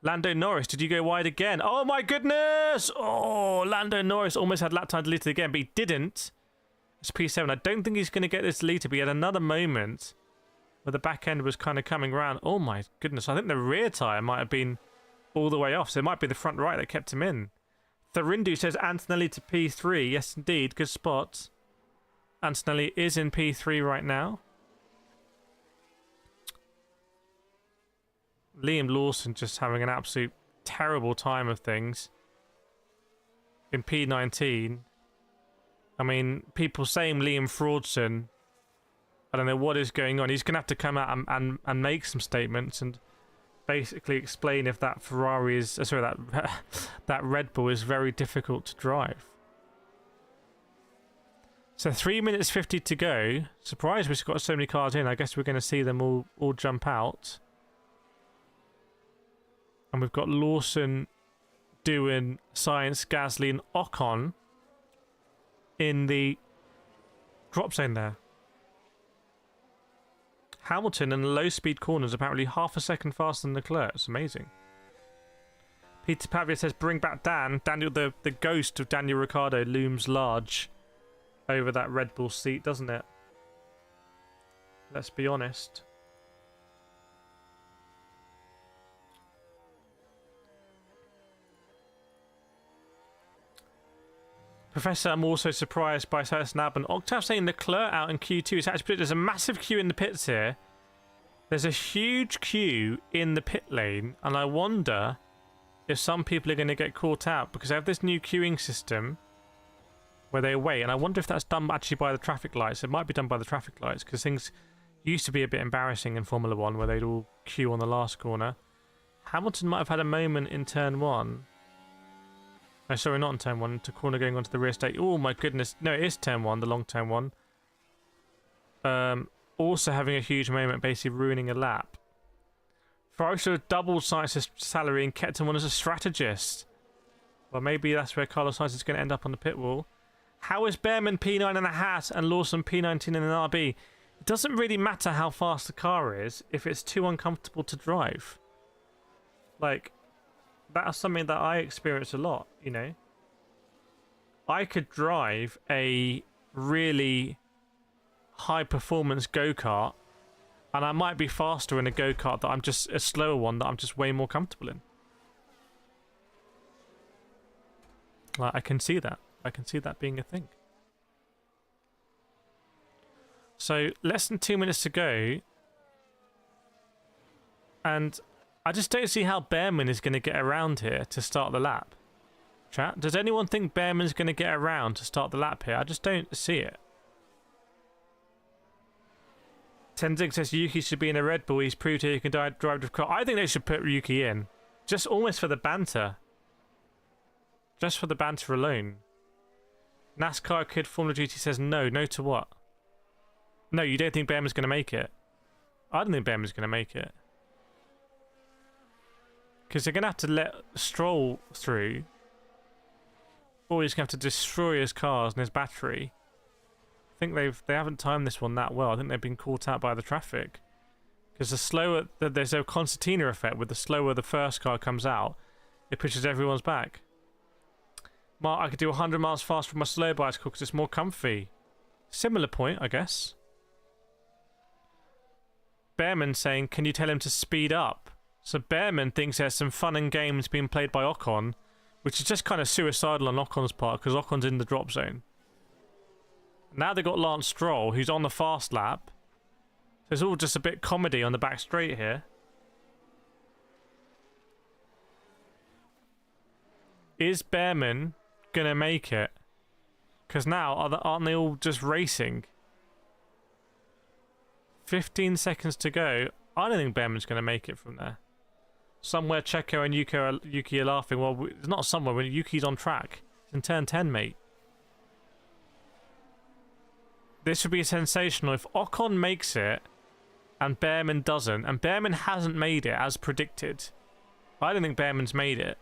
Lando Norris, did you go wide again? Oh my goodness! Oh, Lando Norris almost had lap time deleted again, but he didn't. It's P7. I don't think he's going to get this deleted, but he had another moment where the back end was kind of coming around. Oh my goodness, I think the rear tyre might have been all the way off, so it might be the front right that kept him in. Thurindu says Antonelli to P3. Yes, indeed, good spot. Antonelli is in P3 right now. Liam Lawson just having an absolute terrible time of things in P19. I mean, people saying Liam Fraudson, I don't know what is going on. He's going to have to come out and make some statements and basically explain if that Ferrari is... sorry, that Red Bull is very difficult to drive. So 3 minutes 50 to go. Surprised we've got so many cars in. I guess we're going to see them all jump out. And we've got Lawson doing Science, Gasly and Ocon in the drop zone there. Hamilton in the low-speed corners apparently half a second faster than Leclerc. It's amazing. Peter Pavia says, bring back Dan. Daniel, the ghost of Daniel Ricciardo looms large over that Red Bull seat, doesn't it? Let's be honest. Professor, I'm also surprised by Snab and Octav saying Leclerc out in Q2. It's actually there's a massive queue in the pits here. There's a huge queue in the pit lane, and I wonder if some people are going to get caught out because they have this new queuing system where they wait, and I wonder if that's done actually by the traffic lights. It might be done by the traffic lights because things used to be a bit embarrassing in Formula 1 where they'd all queue on the last corner. Hamilton might have had a moment in turn 1. No, sorry, not in turn 1. To corner going onto the rear stake. Oh my goodness. No, it is turn 1, the long turn 1. Also having a huge moment, basically ruining a lap. Ferrari should have doubled Sainz's salary and kept him on as a strategist. Well, maybe that's where Carlos Sainz is going to end up on the pit wall. How is Behrman P9 in a hat and Lawson P19 in an RB? It doesn't really matter how fast the car is if it's too uncomfortable to drive. Like, that's something that I experience a lot, you know. I could drive a really high performance go-kart, and I might be faster in a go-kart that I'm just a slower one that I'm just way more comfortable in. Like, I can see that. I can see that being a thing. So, less than 2 minutes to go. And I just don't see how Behrman is going to get around here to start the lap. Chat, does anyone think Behrman's going to get around to start the lap here? I just don't see it. Tenzing says Yuki should be in a Red Bull. He's proved here he can drive the car. I think they should put Yuki in. Just almost for the banter. Just for the banter alone. NASCAR Kid Formula Duty says no. No to what? No, you don't think Behrman's going to make it? I don't think Behrman's going to make it. Because they're going to have to let Stroll through. Or he's going to have to destroy his cars and his battery. I think they haven't timed this one that well. I think they've been caught out by the traffic. Because the slower... There's a concertina effect with the slower the first car comes out, it pushes everyone's back. Mark, I could do 100 miles faster with my slow bicycle because it's more comfy. Similar point, I guess. Behrman saying, can you tell him to speed up? So Behrman thinks there's some fun and games being played by Ocon, which is just kind of suicidal on Ocon's part because Ocon's in the drop zone. Now they've got Lance Stroll, who's on the fast lap. So it's all just a bit comedy on the back straight here. Is Behrman gonna make it? Because now, aren't they all just racing? 15 seconds to go. I don't think Behrman's gonna make it from there. Somewhere Checo and Yuki are laughing. Well, it's not somewhere when Yuki's on track. It's in turn 10, mate. This would be sensational if Ocon makes it and Behrman doesn't. And Behrman hasn't made it as predicted. I don't think Behrman's made it.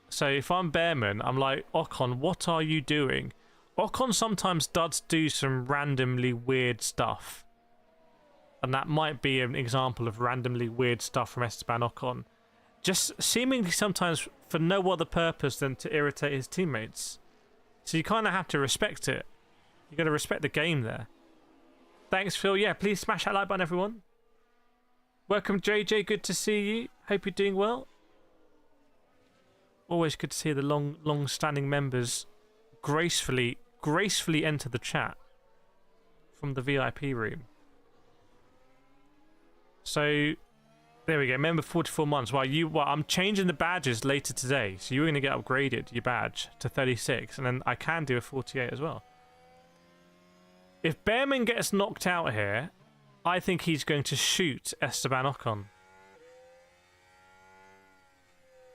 So if I'm Behrman, I'm like, Ocon, what are you doing? Ocon sometimes does do some randomly weird stuff. And that might be an example of randomly weird stuff from Esteban Ocon. Just seemingly sometimes for no other purpose than to irritate his teammates. So you kind of have to respect it. You got to respect the game there. Thanks, Phil. Yeah, please smash that like button, everyone. Welcome, JJ. Good to see you. Hope you're doing well. Always good to see the long-standing members gracefully enter the chat from the VIP room. So, there we go. Member 44 months. Well, I'm changing the badges later today. So you're going to get upgraded, your badge, to 36. And then I can do a 48 as well. If Behrman gets knocked out here, I think he's going to shoot Esteban Ocon.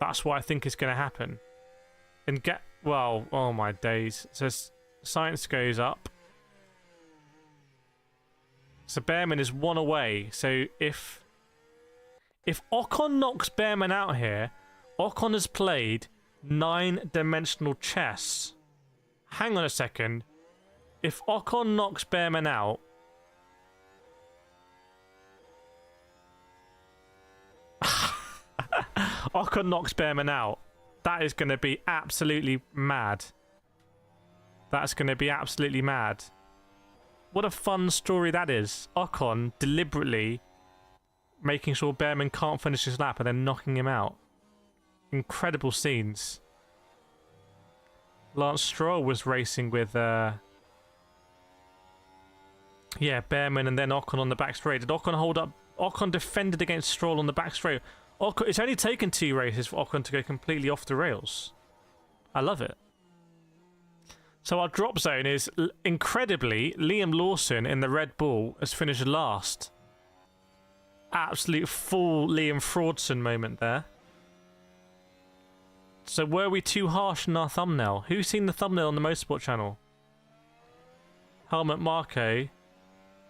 That's what I think is going to happen. And well, oh my days. So science goes up. So Behrman is one away. So if Ocon knocks Behrman out here, Ocon has played 9-dimensional chess. Hang on a second. If Ocon knocks Behrman out, Ocon knocks Behrman out, that is going to be absolutely mad. That's going to be absolutely mad. What a fun story that is. Ocon deliberately making sure Behrman can't finish his lap and then knocking him out. Incredible scenes. Lance Stroll was racing with Behrman and then Ocon on the back straight. Did Ocon hold up? Ocon defended against Stroll on the back straight. Ocon, it's only taken 2 races for Ocon to go completely off the rails. I love it. So our drop zone is, incredibly, Liam Lawson in the Red Bull has finished last. Absolute full Liam Fraudson moment there. So were we too harsh in our thumbnail? Who's seen the thumbnail on the Motorsport channel? Helmut Marko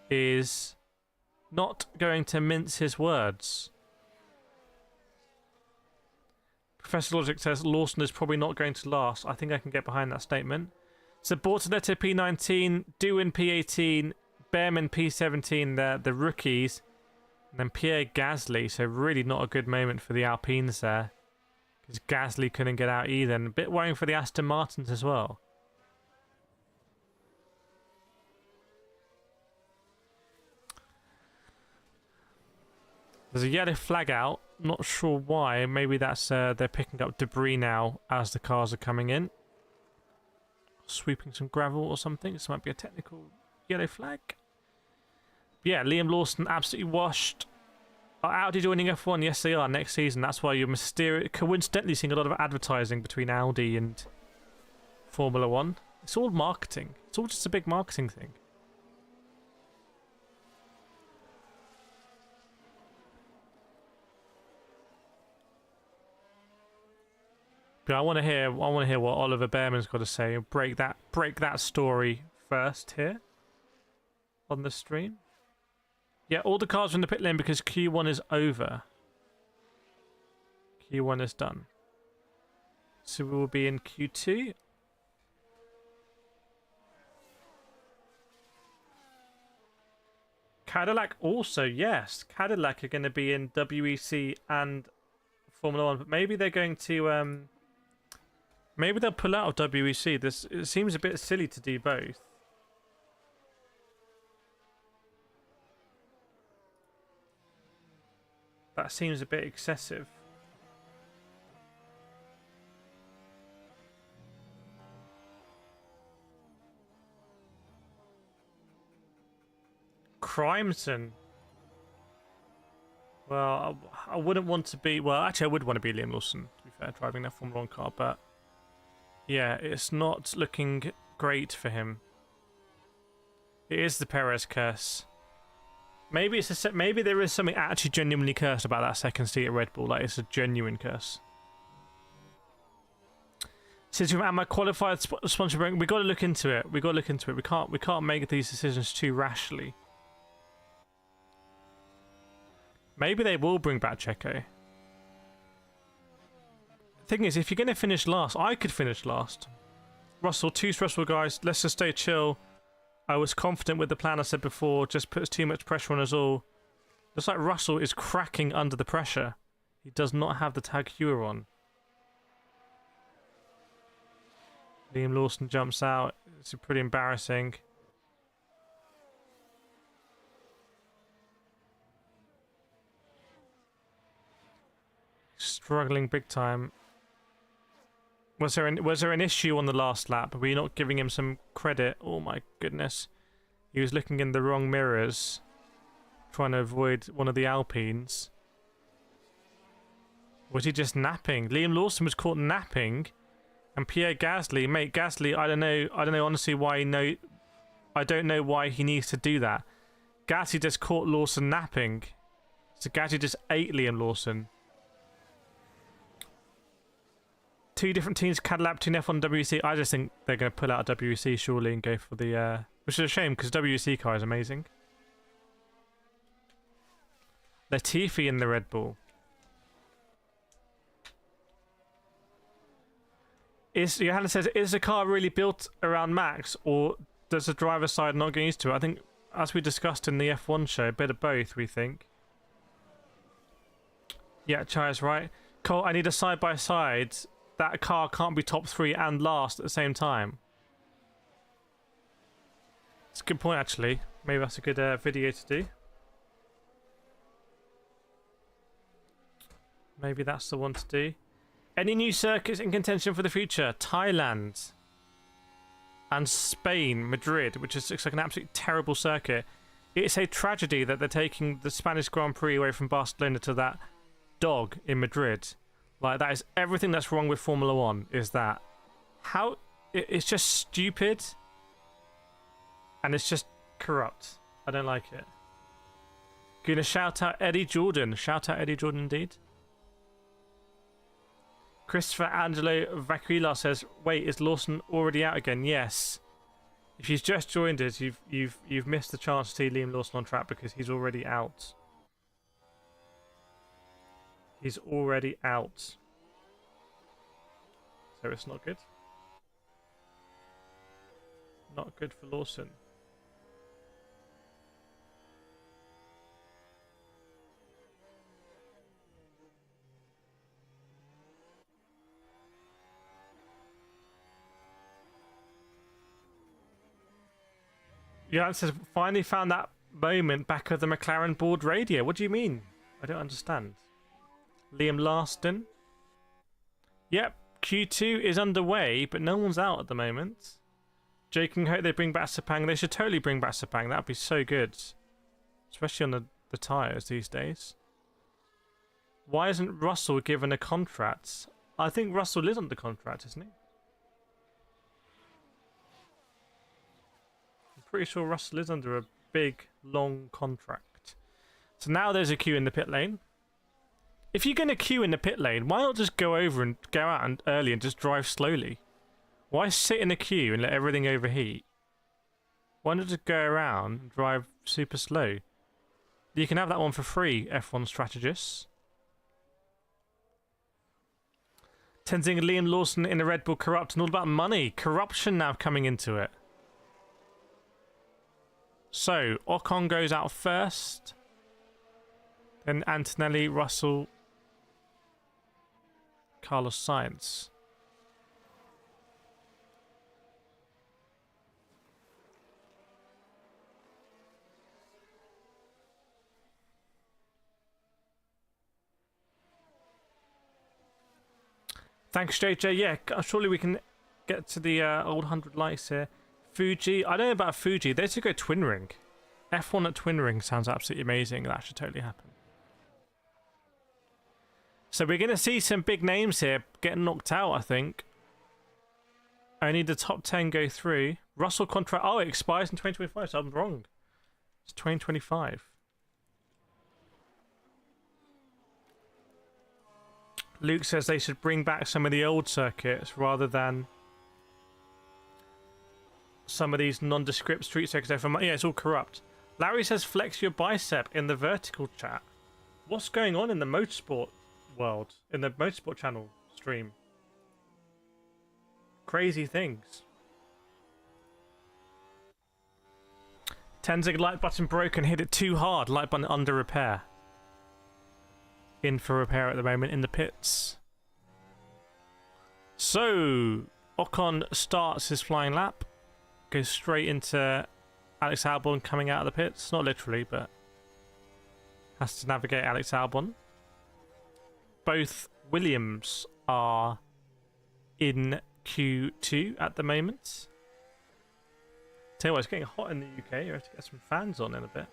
is not going to mince his words. Professor Logic says Lawson is probably not going to last. I think I can get behind that statement. So Bortoletto P19, Doohan P18, Behrman P17, the rookies, and then Pierre Gasly. So really not a good moment for the Alpines there, because Gasly couldn't get out either. And a bit worrying for the Aston Martins as well. There's a yellow flag out. Not sure why. Maybe that's they're picking up debris now as the cars are coming in. Sweeping some gravel or something. This might be a technical yellow flag. Yeah, Liam Lawson absolutely washed. Are Audi joining F1? Yes, they are next season. That's why you're coincidentally seeing a lot of advertising between Audi and Formula One. It's all marketing. It's all just a big marketing thing. But I want to hear what Oliver Behrman's got to say. Break that story first here on the stream. Yeah, all the cars are in the pit lane because Q1 is over. Q1 is done. So we will be in Q2. Cadillac also, yes. Cadillac are going to be in WEC and Formula 1, but maybe they're going to maybe they'll pull out of WEC. It seems a bit silly to do both. That seems a bit excessive. Crimeson. Well, I wouldn't want to be... Well, actually, I would want to be Liam Lawson, to be fair, driving that Formula 1 car, but... Yeah, it's not looking great for him. It is the Perez curse. Maybe maybe there is something actually genuinely cursed about that second seat at Red Bull. Like, it's a genuine curse. Since we've had my qualified sponsor break, we got to look into it. We got to look into it. We can't make these decisions too rashly. Maybe they will bring back Checo. The thing is, if you're going to finish last, I could finish last. Russell, too stressful, guys. Let's just stay chill. I was confident with the plan I said before. Just puts too much pressure on us all. Looks like Russell is cracking under the pressure. He does not have the Tag Heuer on. Liam Lawson jumps out. It's pretty embarrassing. Struggling big time. Was there an issue on the last lap? Were you not giving him some credit? Oh my goodness. He was looking in the wrong mirrors, trying to avoid one of the Alpines. Was he just napping? Liam Lawson was caught napping, and Pierre Gasly, mate, Gasly, I don't know honestly why I don't know why he needs to do that. Gasly just caught Lawson napping. So Gasly just ate Liam Lawson. Two different teams, Cadillac, between F1 and WEC. I just think they're going to pull out of WEC surely and go for the... which is a shame, because WEC car is amazing. Latifi in the Red Bull. Johanna says, is the car really built around Max, or does the driver's side not get used to it? I think, as we discussed in the F1 show, a bit of both, we think. Yeah, Chai's right. Cole, I need a side-by-side. That car can't be top 3 and last at the same time. It's a good point, actually. Maybe that's a good video to do. Maybe that's the one to do. Any new circuits in contention for the future? Thailand. And Spain, Madrid, which looks like an absolutely terrible circuit. It's a tragedy that they're taking the Spanish Grand Prix away from Barcelona to that dog in Madrid. Like, that is everything that's wrong with Formula 1, is that. How... It's just stupid. And it's just corrupt. I don't like it. Gonna shout out Eddie Jordan. Shout out Eddie Jordan indeed. Christopher Angelo Vacquila says, wait, is Lawson already out again? Yes. If you've just joined us, you've missed the chance to see Liam Lawson on track because he's already out. He's already out. So it's not good. Not good for Lawson. Johan says, finally found that moment back of the McLaren board radio. What do you mean? I don't understand. Liam Larston. Yep, Q2 is underway, but no one's out at the moment. Joking, hope they bring back Sepang. They should totally bring back Sepang. That would be so good. Especially on the tyres these days. Why isn't Russell given a contract? I think Russell is under contract, isn't he? I'm pretty sure Russell is under a big, long contract. So now there's a queue in the pit lane. If you're going to queue in the pit lane, why not just go over and go out and early and just drive slowly? Why sit in a queue and let everything overheat? Why not just go around and drive super slow? You can have that one for free, F1 strategists. Tenzing and Liam Lawson in a Red Bull corrupt and all about money. Corruption now coming into it. So, Ocon goes out first. Then Antonelli, Russell, Carlos Sainz. Thanks, JJ. Yeah, surely we can get to the old 100 likes here. Fuji. I don't know about Fuji. They should go Twin Ring. F1 at Twin Ring sounds absolutely amazing. That should totally happen. So we're going to see some big names here getting knocked out, I think. Only the top 10 go through. Russell contract. Oh, it expires in 2025, so I'm wrong. It's 2025. Luke says they should bring back some of the old circuits rather than some of these nondescript street circuits. Yeah, it's all corrupt. Larry says flex your bicep in the vertical chat. What's going on in the motorsport world? In the motorsport channel stream? Crazy things. Tenzing, light button broken, hit it too hard. Light button under repair. In for repair at the moment in the pits. So, Ocon starts his flying lap. Goes straight into Alex Albon coming out of the pits. Not literally, but has to navigate Alex Albon. Both Williams are in Q2 at the moment. Tell you what, it's getting hot in the UK. You have to get some fans on in a bit.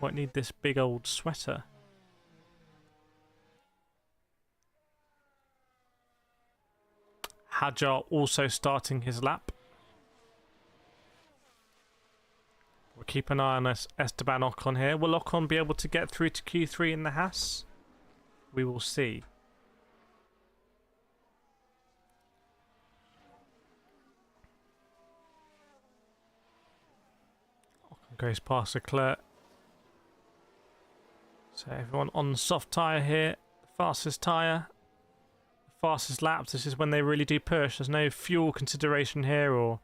Might need this big old sweater. Hadjar also starting his lap. We'll keep an eye on Esteban Ocon here. Will Ocon be able to get through to Q3 in the Haas? We will see. Ocon goes past Leclerc. So everyone on the soft tyre here. The fastest tyre. Fastest laps. This is when they really do push. There's no fuel consideration here or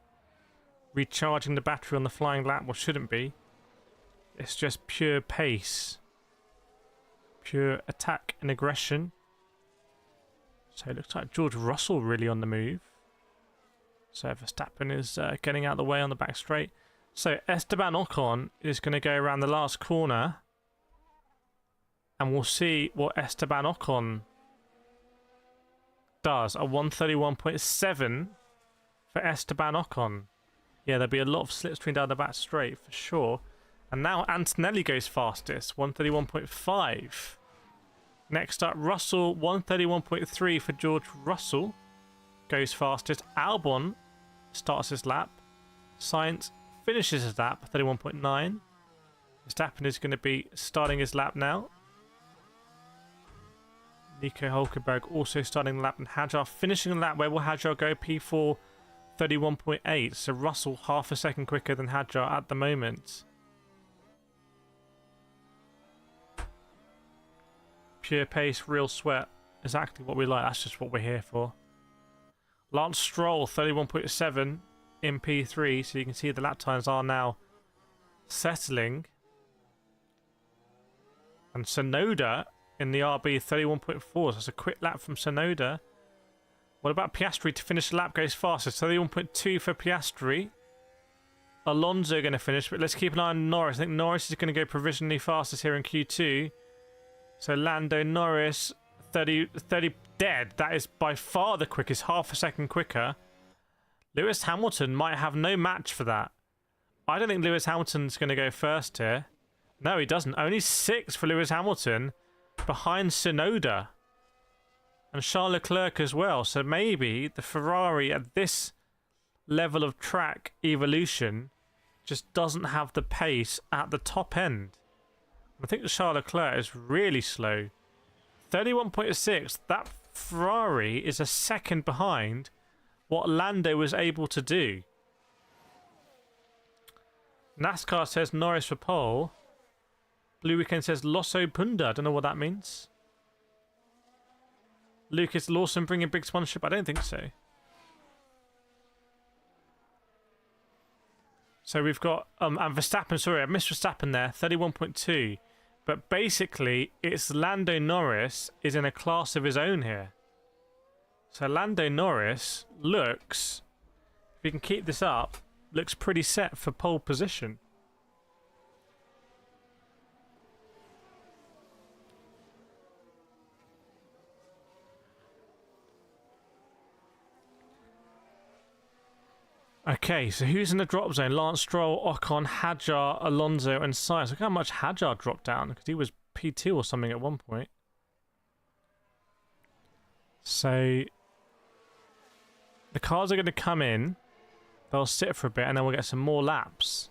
recharging the battery on the flying lap. Well, shouldn't be. It's just pure pace. Pure attack and aggression. So it looks like George Russell really on the move. So Verstappen is getting out of the way on the back straight. So Esteban Ocon is going to go around the last corner. And we'll see what Esteban Ocon does. A 131.7 for Esteban Ocon. Yeah, there'll be a lot of slipstream down the back straight for sure. And now Antonelli goes fastest, 131.5. Next up, Russell, 131.3 for George Russell. Goes fastest. Albon starts his lap. Sainz finishes his lap, 31.9. Verstappen is going to be starting his lap now. Nico Hulkenberg also starting the lap, and Hadjar finishing the lap. Where will Hadjar go? P4, 31.8. So Russell half a second quicker than Hadjar at the moment. Pure pace, real sweat. Exactly what we like. That's just what we're here for. Lance Stroll, 31.7 in P3. So you can see the lap times are now settling. And Tsunoda in the RB, 31.4. So that's a quick lap from Tsunoda. What about Piastri to finish the lap? Goes fastest. 31.2 for Piastri. Alonso going to finish, but let's keep an eye on Norris. I think Norris is going to go provisionally fastest here in Q2. So Lando Norris, 30 dead. That is by far the quickest, half a second quicker. Lewis Hamilton might have no match for that. I don't think Lewis Hamilton's going to go first here. No, he doesn't. Only 6 for Lewis Hamilton, behind Tsunoda and Charles Leclerc as well. So maybe the Ferrari at this level of track evolution just doesn't have the pace at the top end. I think Charles Leclerc is really slow. 31.6. That Ferrari is a second behind what Lando was able to do. NASCAR says Norris for pole. Blue Weekend says Losso Punda. I don't know what that means. Lucas Lawson bringing big sponsorship? I don't think so. So we've got and Verstappen, sorry, I missed Verstappen there, 31.2. But basically, it's Lando Norris is in a class of his own here. So Lando Norris looks, if he can keep this up, looks pretty set for pole position. Okay, so who's in the drop zone? Lance Stroll, Ocon, Hadjar, Alonso, and Sainz. Look how much Hadjar dropped down, because he was P2 or something at one point. So the cars are going to come in, they'll sit for a bit, and then we'll get some more laps.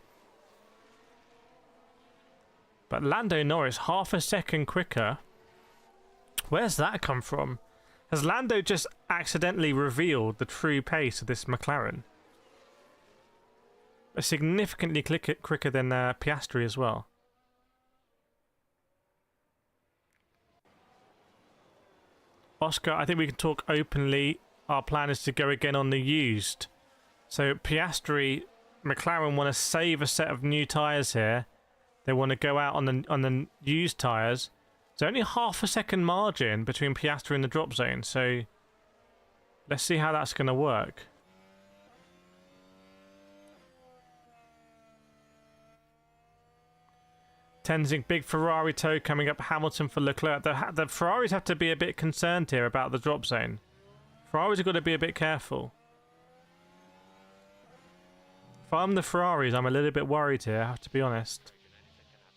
But Lando Norris, half a second quicker. Where's that come from? Has Lando just accidentally revealed the true pace of this McLaren? Significantly quicker than Piastri as well. Oscar, I think we can talk openly. Our plan is to go again on the used. So Piastri, McLaren want to save a set of new tyres here. They want to go out on the used tyres. There's only half a second margin between Piastri and the drop zone. So let's see how that's going to work. Tenzing, big Ferrari tow coming up Hamilton for Leclerc. The Ferraris have to be a bit concerned here about the drop zone. Ferraris have got to be a bit careful. If I'm the Ferraris, I'm a little bit worried here, I have to be honest.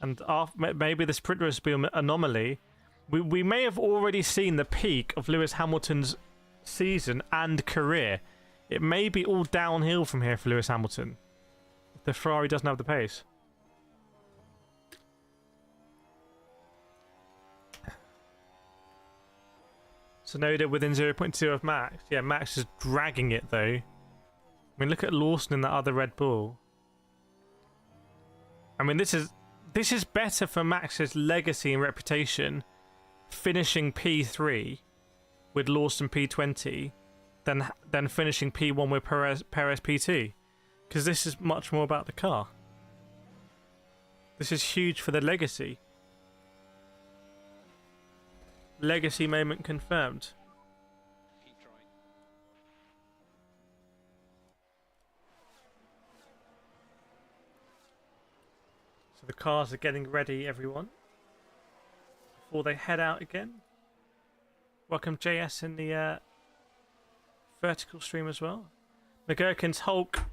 And maybe the sprint race will be an anomaly. We may have already seen the peak of Lewis Hamilton's season and career. It may be all downhill from here for Lewis Hamilton if the Ferrari doesn't have the pace. Tsunoda within 0.2 of Max. Yeah, Max is dragging it though. I mean, look at Lawson in that other Red Bull. I mean, this is better for Max's legacy and reputation, finishing P3 with Lawson P20 than finishing P1 with Perez P2, because this is much more about the car. This is huge for the legacy. Legacy moment confirmed. Keep trying. So the cars are getting ready, everyone, before they head out again. Welcome JS in the vertical stream as well. McGurkin's Hulk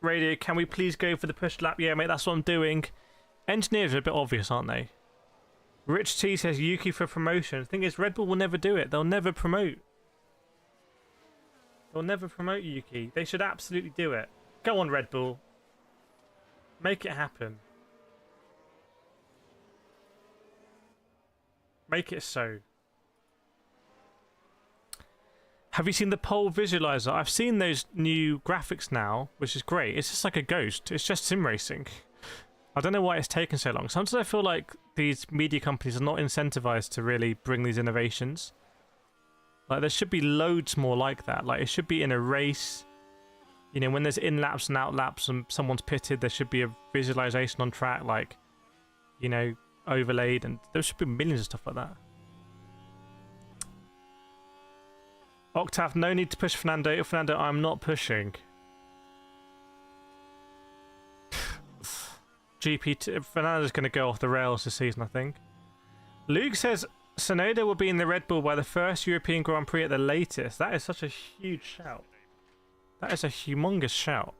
Radio, can we please go for the push lap? Yeah, mate, that's what I'm doing. Engineers are a bit obvious, aren't they? Rich T says Yuki for promotion. The thing is, Red Bull will never do it. They'll never promote. They'll never promote Yuki. They should absolutely do it. Go on, Red Bull. Make it happen. Make it so. Have you seen the pole visualizer? I've seen those new graphics now, which is great. It's just like a ghost. It's just sim racing. I don't know why it's taken so long. Sometimes I feel like these media companies are not incentivized to really bring these innovations. Like, there should be loads more like that. Like, it should be in a race. You know, when there's in-laps and out-laps and someone's pitted, there should be a visualization on track, like, you know, overlaid. And there should be millions of stuff like that. Octave, no need to push Fernando. Fernando, I'm not pushing. Fernando's going to go off the rails this season, I think. Luke says Tsunoda will be in the Red Bull by the first European Grand Prix at the latest. That is such a huge shout. That is a humongous shout.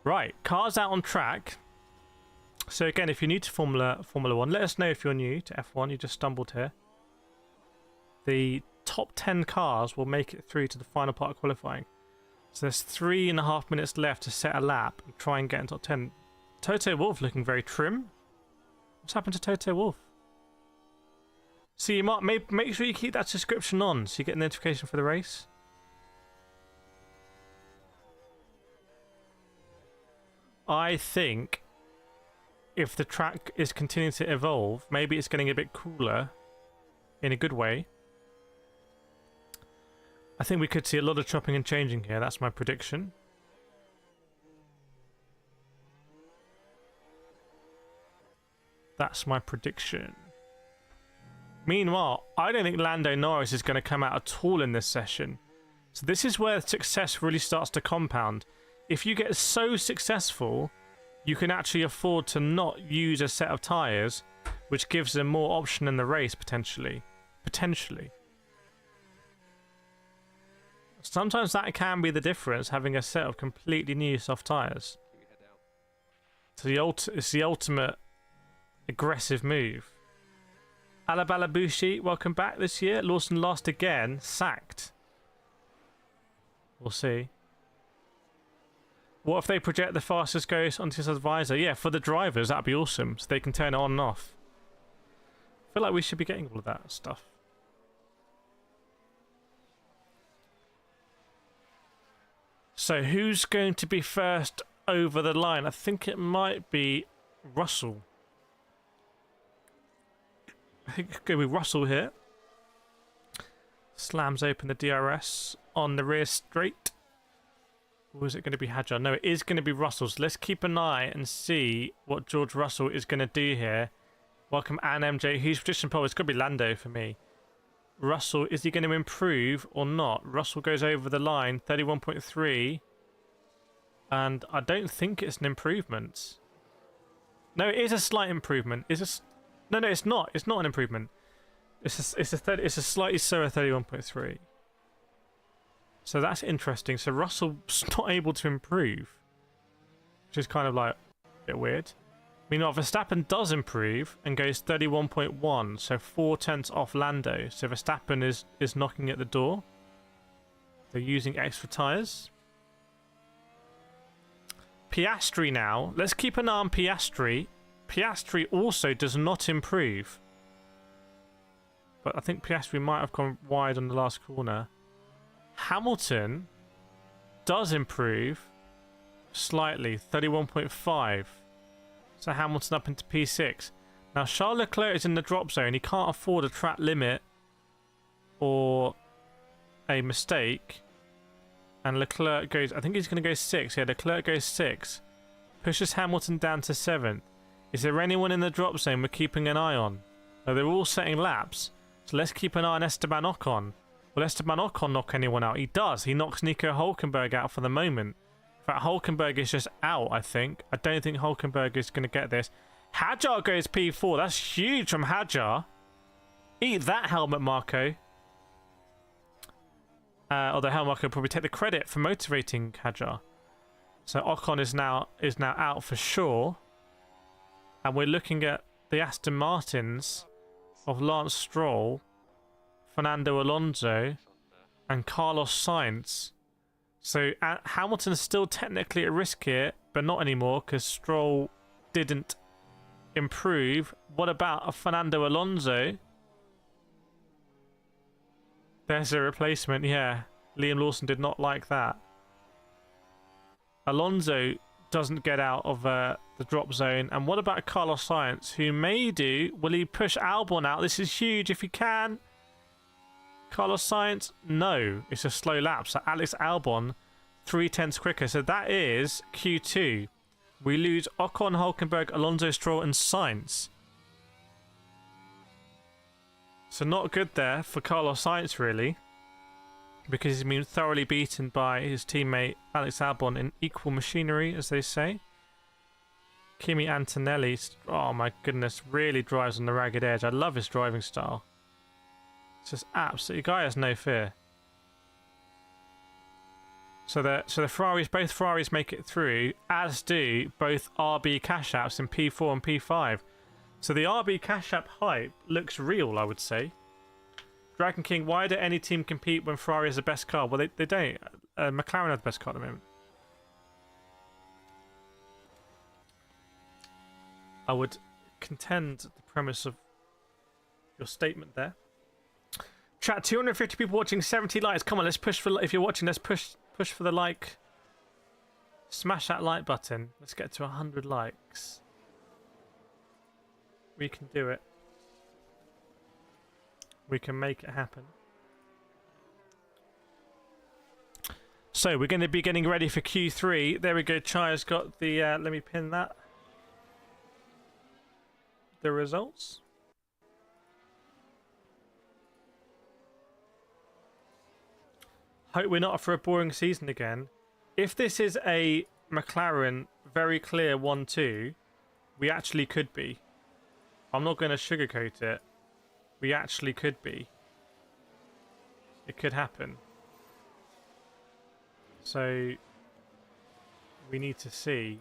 Right, cars out on track. So again, if you're new to Formula 1, let us know if you're new to F1, you just stumbled here. The top 10 cars will make it through to the final part of qualifying. So there's 3.5 minutes left to set a lap and try and get in top 10. Toto Wolff looking very trim. What's happened to Toto Wolff? So you might make sure you keep that subscription on so you get a notification for the race. I think if the track is continuing to evolve, maybe it's getting a bit cooler in a good way. I think we could see a lot of chopping and changing here. That's my prediction. That's my prediction. Meanwhile, I don't think Lando Norris is going to come out at all in this session. So this is where success really starts to compound. If you get so successful, you can actually afford to not use a set of tyres, which gives them more option in the race, potentially. Sometimes that can be the difference, having a set of completely new soft tyres. So it's the ultimate aggressive move. Alabalabushi, welcome back this year. Lawson lost again, sacked. We'll see. What if they project the fastest goes onto his advisor? Yeah, for the drivers, that'd be awesome. So they can turn it on and off. I feel like we should be getting all of that stuff. So who's going to be first over the line? I think it might be Russell. I think it's going to be Russell here. Slams open the DRS on the rear straight. Or is it going to be Hadjar? No, it is going to be Russell. So let's keep an eye and see what George Russell is going to do here. Welcome, Anne MJ. Who's prediction poll? It's going to be Lando for me. Russell, is he going to improve or not? Russell goes over the line, 31.3. And I don't think it's an improvement. No, it is a slight improvement. No, it's not. It's not an improvement. It's a slightly slower 31.3. So that's interesting. So Russell's not able to improve, which is kind of like a bit weird. Meanwhile, Verstappen does improve and goes 31.1, so 4 tenths off Lando. So Verstappen is knocking at the door. They're using extra tyres. Piastri now. Let's keep an eye on Piastri. Piastri also does not improve. But I think Piastri might have gone wide on the last corner. Hamilton does improve slightly, 31.5. So Hamilton up into P6. Now Charles Leclerc is in the drop zone. He can't afford a track limit or a mistake. And Leclerc goes, I think he's going to go 6. Yeah, Leclerc goes 6. Pushes Hamilton down to 7th. Is there anyone in the drop zone we're keeping an eye on? No, they're all setting laps. So let's keep an eye on Esteban Ocon. Will Esteban Ocon knock anyone out? He does. He knocks Nico Hülkenberg out for the moment. In fact, Hülkenberg is just out, I think. I don't think Hülkenberg is going to get this. Hadjar goes P4. That's huge from Hadjar. Eat that, Helmut Marko. Although Helmut Marko will probably take the credit for motivating Hadjar. So Ocon is now out for sure. And we're looking at the Aston Martins of Lance Stroll, Fernando Alonso, and Carlos Sainz. So Hamilton's still technically at risk here, but not anymore because Stroll didn't improve. What about a Fernando Alonso? There's a replacement, yeah. Liam Lawson did not like that. Alonso doesn't get out of the drop zone. And what about Carlos Sainz, who may do? Will he push Albon out? This is huge if he can. Carlos Sainz, no. It's a slow lap. So Alex Albon, 3 tenths quicker. So that is Q2. We lose Ocon, Hülkenberg, Alonso, Stroll, and Sainz. So not good there for Carlos Sainz, really. Because he's been thoroughly beaten by his teammate Alex Albon in equal machinery, as they say. Kimi Antonelli, oh my goodness, really drives on the ragged edge. I love his driving style. It's just absolutely, guy has no fear. So the Ferraris, both Ferraris make it through, as do both RB Cash Apps in P4 and P5. So the RB Cash App hype looks real, I would say. Dragon King, why do any team compete when Ferrari is the best car? Well, they don't. McLaren have the best car at the moment. I would contend the premise of your statement there. Chat, 250 people watching, 70 likes. Come on, let's push for, if you're watching, let's push for the like. Smash that like button. Let's get to 100 likes. We can do it. We can make it happen. So we're going to be getting ready for Q3. There we go. Chaya's got the, let me pin that. The results. Hope we're not for a boring season again. If this is a McLaren very clear 1-2, we actually could be. I'm not going to sugarcoat it. We actually could be. It could happen. So we need to see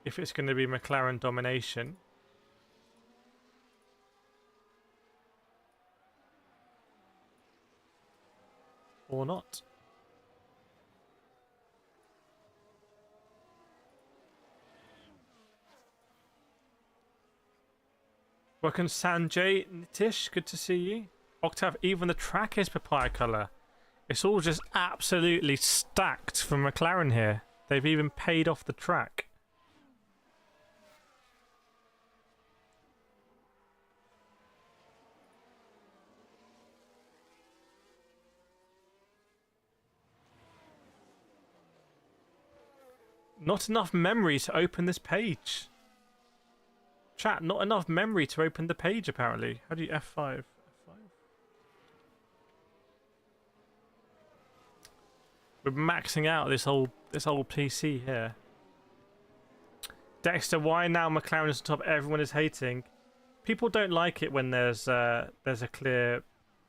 if it's going to be McLaren domination. Or not. Welcome Sanjay Nitish, good to see you. Octave, even the track is papaya colour. It's all just absolutely stacked from McLaren here. They've even paid off the track. Not enough memory to open this page. Chat, not enough memory to open the page apparently. How do you F5? F5? We're maxing out this old PC here. Dexter, why now McLaren is on top? Everyone is hating. People don't like it when there's a clear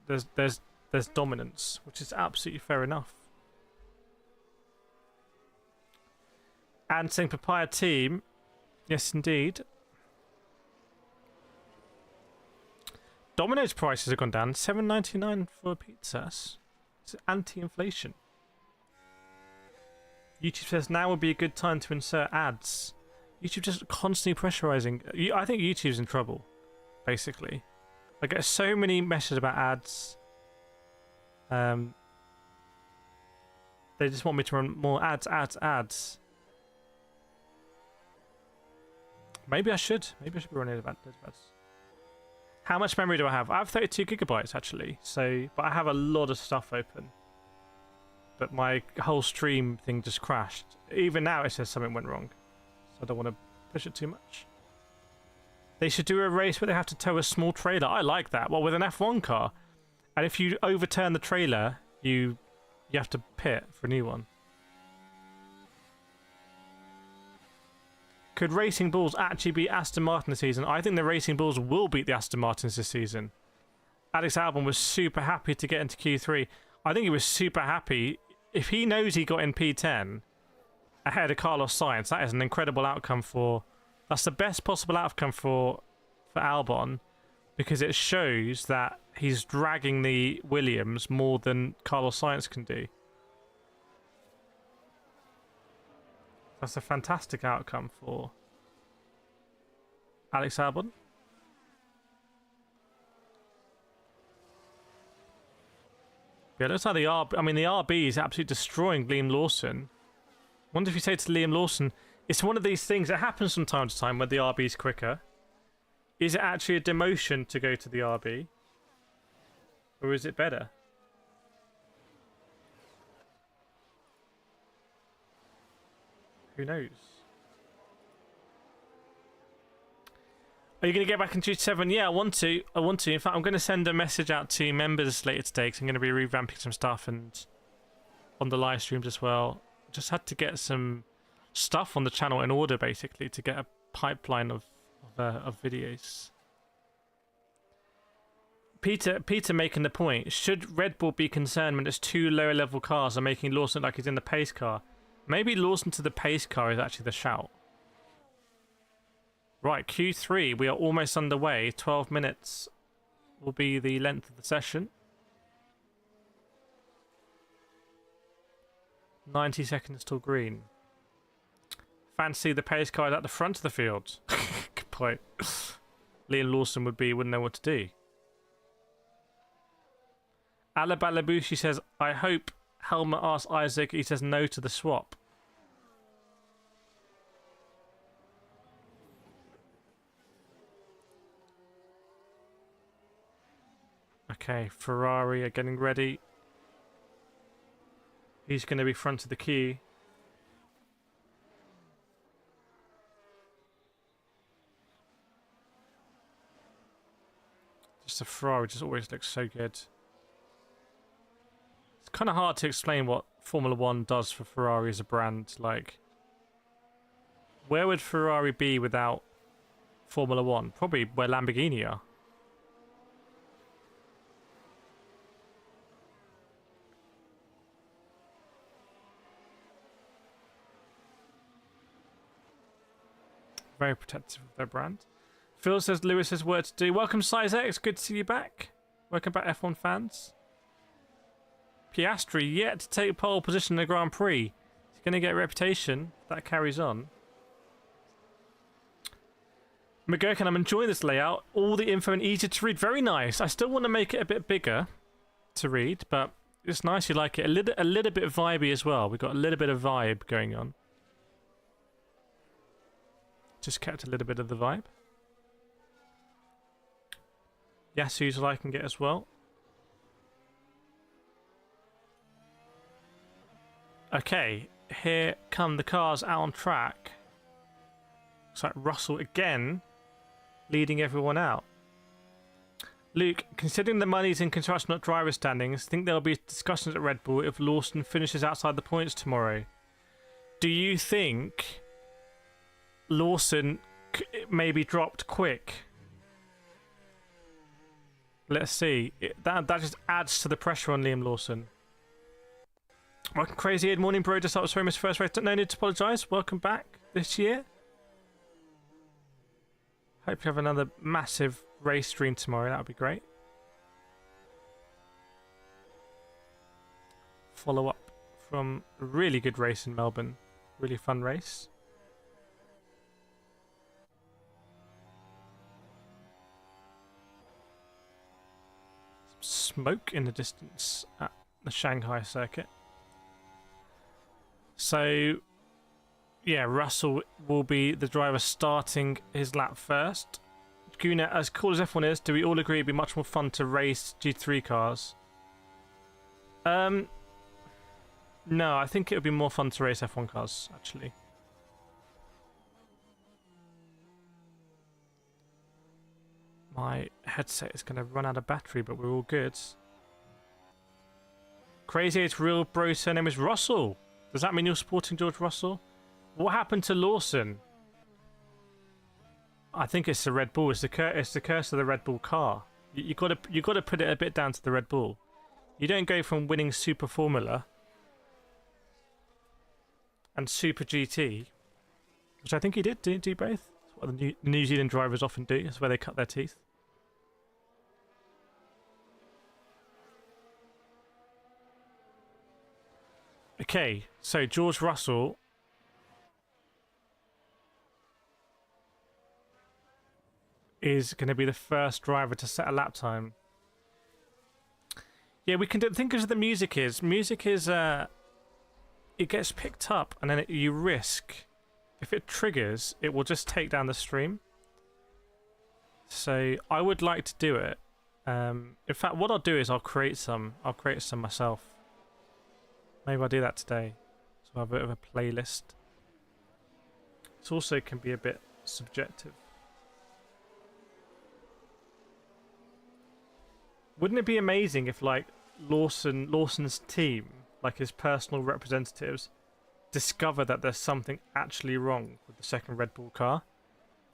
there's dominance, which is absolutely fair enough. And saying Papaya team, yes indeed. Domino's prices have gone down, $7.99 for pizzas. It's anti-inflation. YouTube says now would be a good time to insert ads. YouTube just constantly pressurizing. I think YouTube's in trouble, basically. I get so many messages about ads. They just want me to run more ads. Maybe I should. Maybe I should be running ads. How much memory do I have? I have 32 gigabytes actually. But I have a lot of stuff open. But my whole stream thing just crashed. Even now it says something went wrong. So I don't want to push it too much. They should do a race where they have to tow a small trailer. I like that. Well, with an F1 car. And if you overturn the trailer, you have to pit for a new one. Could Racing Bulls actually beat Aston Martin this season? I think the Racing Bulls will beat the Aston Martins this season. Alex Albon was super happy to get into Q3. I think he was super happy. If he knows he got in P10 ahead of Carlos Sainz, that is an incredible outcome for... That's the best possible outcome for Albon, because it shows that he's dragging the Williams more than Carlos Sainz can do. That's a fantastic outcome for Alex Albon. Yeah, it looks like the RB is absolutely destroying Liam Lawson. Wonder if you say to Liam Lawson, it's one of these things that happens from time to time where the RB is quicker. Is it actually a demotion to go to the RB? Or is it better? Who knows? Are you going to get back in Q7? Yeah, I want to. In fact, I'm going to send a message out to members later today because I'm going to be revamping some stuff and on the live streams as well. Just had to get some stuff on the channel in order, basically, to get a pipeline of videos. Peter making the point: should Red Bull be concerned when its two lower level cars are making Lawson look like he's in the pace car? Maybe Lawson to the pace car is actually the shout. Right, Q3, we are almost underway. 12 minutes will be the length of the session. 90 seconds till green. Fancy the pace car is at the front of the field. Good point. Liam Lawson wouldn't know what to do. Alabalabushi says, I hope Helmut asks Isaac, he says no to the swap. Okay, Ferrari are getting ready. He's going to be front of the queue. Just a Ferrari just always looks so good. It's kind of hard to explain what Formula 1 does for Ferrari as a brand. Like, where would Ferrari be without Formula 1? Probably where Lamborghini are. Very protective of their brand. Phil says Lewis has work to do. Welcome, SizeX. Good to see you back. Welcome back, F1 fans. Piastri yet to take pole position in the Grand Prix. He's going to get a reputation if that carries on. McGurkin, I'm enjoying this layout. All the info and easy to read. Very nice. I still want to make it a bit bigger to read, but it's nice. You like it. A little bit vibey as well. We've got a little bit of vibe going on. Just kept a little bit of the vibe. Yasu's liking it as well. Okay, here come the cars out on track. Looks like Russell again leading everyone out. Luke, considering the money's in construction, not driver standings, think there'll be discussions at Red Bull if Lawson finishes outside the points tomorrow. Do you think Lawson may be dropped quick? Let's see. That just adds to the pressure on Liam Lawson. Welcome, Crazy Ed. Morning, bro. Just up with his first race. No need to apologise. Welcome back this year. Hope you have another massive race stream tomorrow. That would be great. Follow up from a really good race in Melbourne. Really fun race. Smoke in the distance at the Shanghai circuit. So, yeah, Russell will be the driver starting his lap first. Guna, as cool as F1 is, do we all agree it'd be much more fun to race GT3 cars? No, I think it would be more fun to race F1 cars, actually. My headset is going to run out of battery, but we're all good. Crazy 8's real bro surname is Russell. Does that mean you're supporting George Russell? What happened to Lawson? I think it's the Red Bull. It's the curse of the Red Bull car. You got to put it a bit down to the Red Bull. You don't go from winning Super Formula and Super GT, which I think he did. Didn't he do both? That's what the New Zealand drivers often do. That's where they cut their teeth. Okay, so George Russell is going to be the first driver to set a lap time. Yeah, we can think as the music is. Music is, it gets picked up and then you risk. If it triggers, it will just take down the stream. So I would like to do it. In fact, what I'll do is I'll create some myself. Maybe I'll do that today. So I'll have a bit of a playlist. It also can be a bit subjective. Wouldn't it be amazing if, like, Lawson's team, like his personal representatives, discover that there's something actually wrong with the second Red Bull car,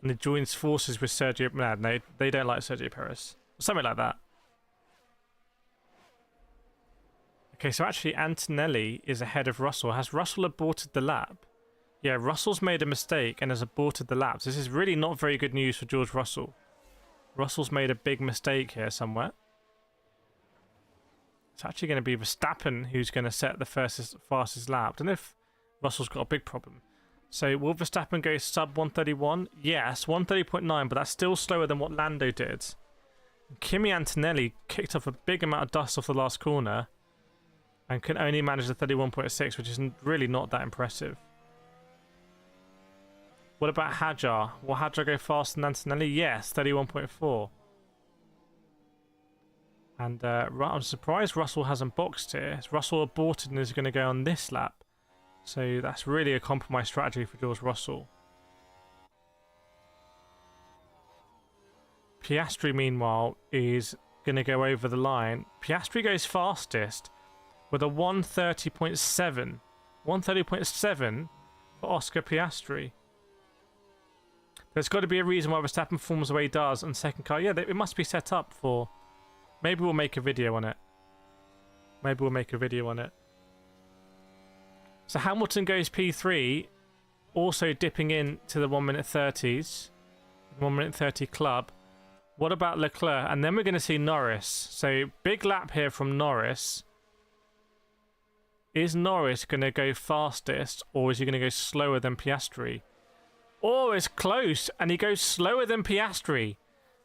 and it joins forces with Sergio. No, they don't like Sergio Perez. Something like that. Okay, so actually Antonelli is ahead of Russell. Has Russell aborted the lap? Yeah, Russell's made a mistake and has aborted the laps. This is really not very good news for George Russell. Russell's made a big mistake here somewhere. It's actually going to be Verstappen who's going to set the fastest lap. I don't know if Russell's got a big problem. So will Verstappen go sub 131? Yes, 130.9, but that's still slower than what Lando did. Kimi Antonelli kicked off a big amount of dust off the last corner and can only manage the 31.6, which is really not that impressive. What about Hadjar? Will Hadjar go faster than Antonelli? Yes, 31.4. And I'm surprised Russell hasn't boxed here. Russell aborted and is going to go on this lap. So that's really a compromise strategy for George Russell. Piastri, meanwhile, is going to go over the line. Piastri goes fastest with a 130.7. 130.7 for Oscar Piastri. There's got to be a reason why Verstappen performs the way he does on second car. Yeah, it must be set up for... Maybe we'll make a video on it. Maybe we'll make a video on it. So Hamilton goes P3, also dipping in to the 1 minute 30s. 1 minute 30 club. What about Leclerc? And then we're going to see Norris. So big lap here from Norris. Is Norris going to go fastest, or is he going to go slower than Piastri? Oh, it's close, and he goes slower than Piastri.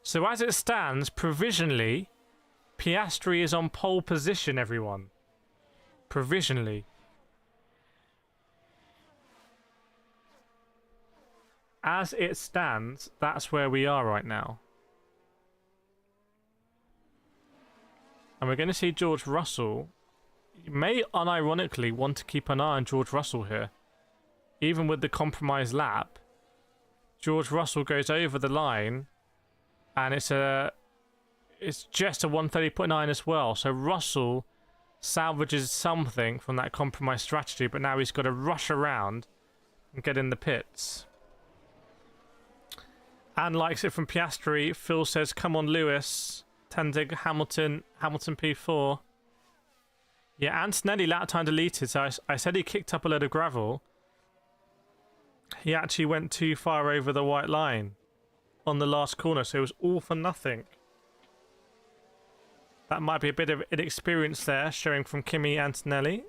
So as it stands, provisionally, Piastri is on pole position, everyone. Provisionally. As it stands, that's where we are right now. And we're going to see George Russell. You may unironically want to keep an eye on George Russell here. Even with the compromised lap, George Russell goes over the line, and it's just a 130.9 as well. So Russell salvages something from that compromised strategy, but now he's got to rush around and get in the pits. And likes it from Piastri. Phil says, come on, Lewis. Tendig, Hamilton P4. Yeah, Antonelli lap time deleted. So I said he kicked up a load of gravel. He actually went too far over the white line on the last corner, so it was all for nothing. That might be a bit of inexperience there, showing from Kimi Antonelli.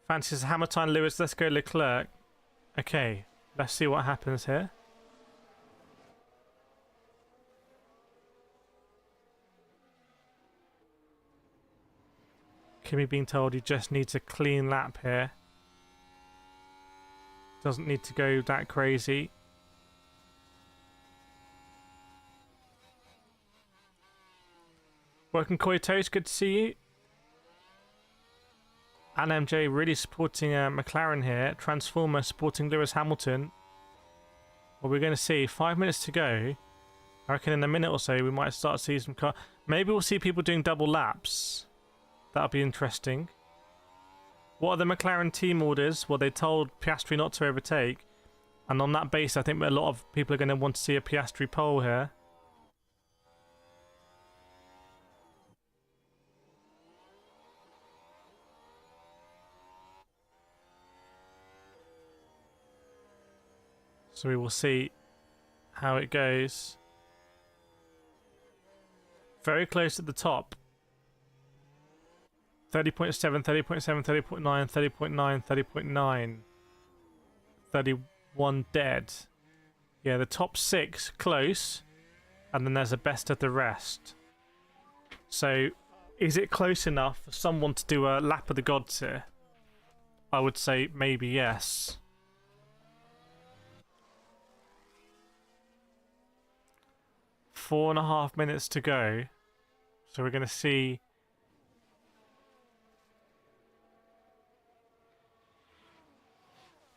Fancies Hamilton, Lewis, let's go Leclerc. Okay, let's see what happens here. Kimi being told he just needs a clean lap here. Doesn't need to go that crazy. Welcome Koitos, good to see you. And MJ really supporting McLaren here. Transformer supporting Lewis Hamilton. Well, we're going to see 5 minutes to go. I reckon in a minute or so we might start to see some car. Maybe we'll see people doing double laps. That'll be interesting. What are the McLaren team orders? Well, they told Piastri not to overtake. And on that base, I think a lot of people are going to want to see a Piastri pole here. So we will see how it goes. Very close at the top. 30.7, 30.7, 30.9, 30.9, 30.9. 31 dead. Yeah, the top 6 close. And then there's a best of the rest. So, is it close enough for someone to do a lap of the gods here? I would say maybe yes. Four and a half minutes to go. So we're going to see...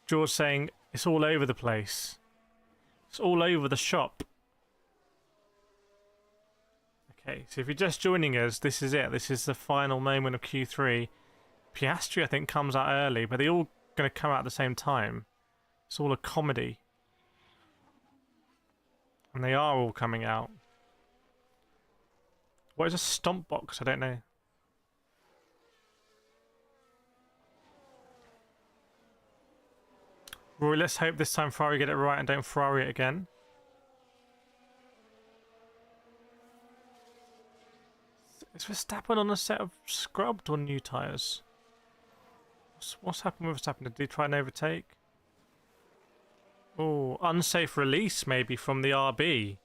George saying it's all over the place. It's all over the shop. Okay, so if you're just joining us, this is it. This is the final moment of Q3. Piastri, I think, comes out early, but they're all going to come out at the same time. It's all a comedy. And they are all coming out. What is a stomp box? I don't know. Roy, let's hope this time Ferrari get it right and don't Ferrari it again. Is Verstappen on a set of scrubbed or new tyres? What's happened with Verstappen? Did he try and overtake? Oh, unsafe release maybe from the RB.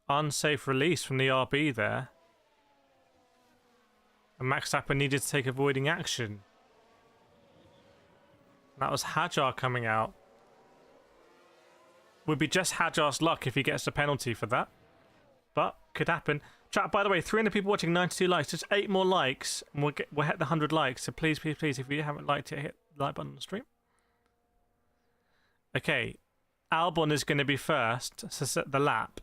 Unsafe release from the RB there. And Max Verstappen needed to take avoiding action. That was Hadjar coming out. Would be just Hadjar's luck if he gets a penalty for that. But could happen. Chat, by the way, 300 people watching, 92 likes. Just 8 more likes and we'll hit the 100 likes. So please, please, please, if you haven't liked it, hit the like button on the stream. Okay. Albon is going to be first to set the lap.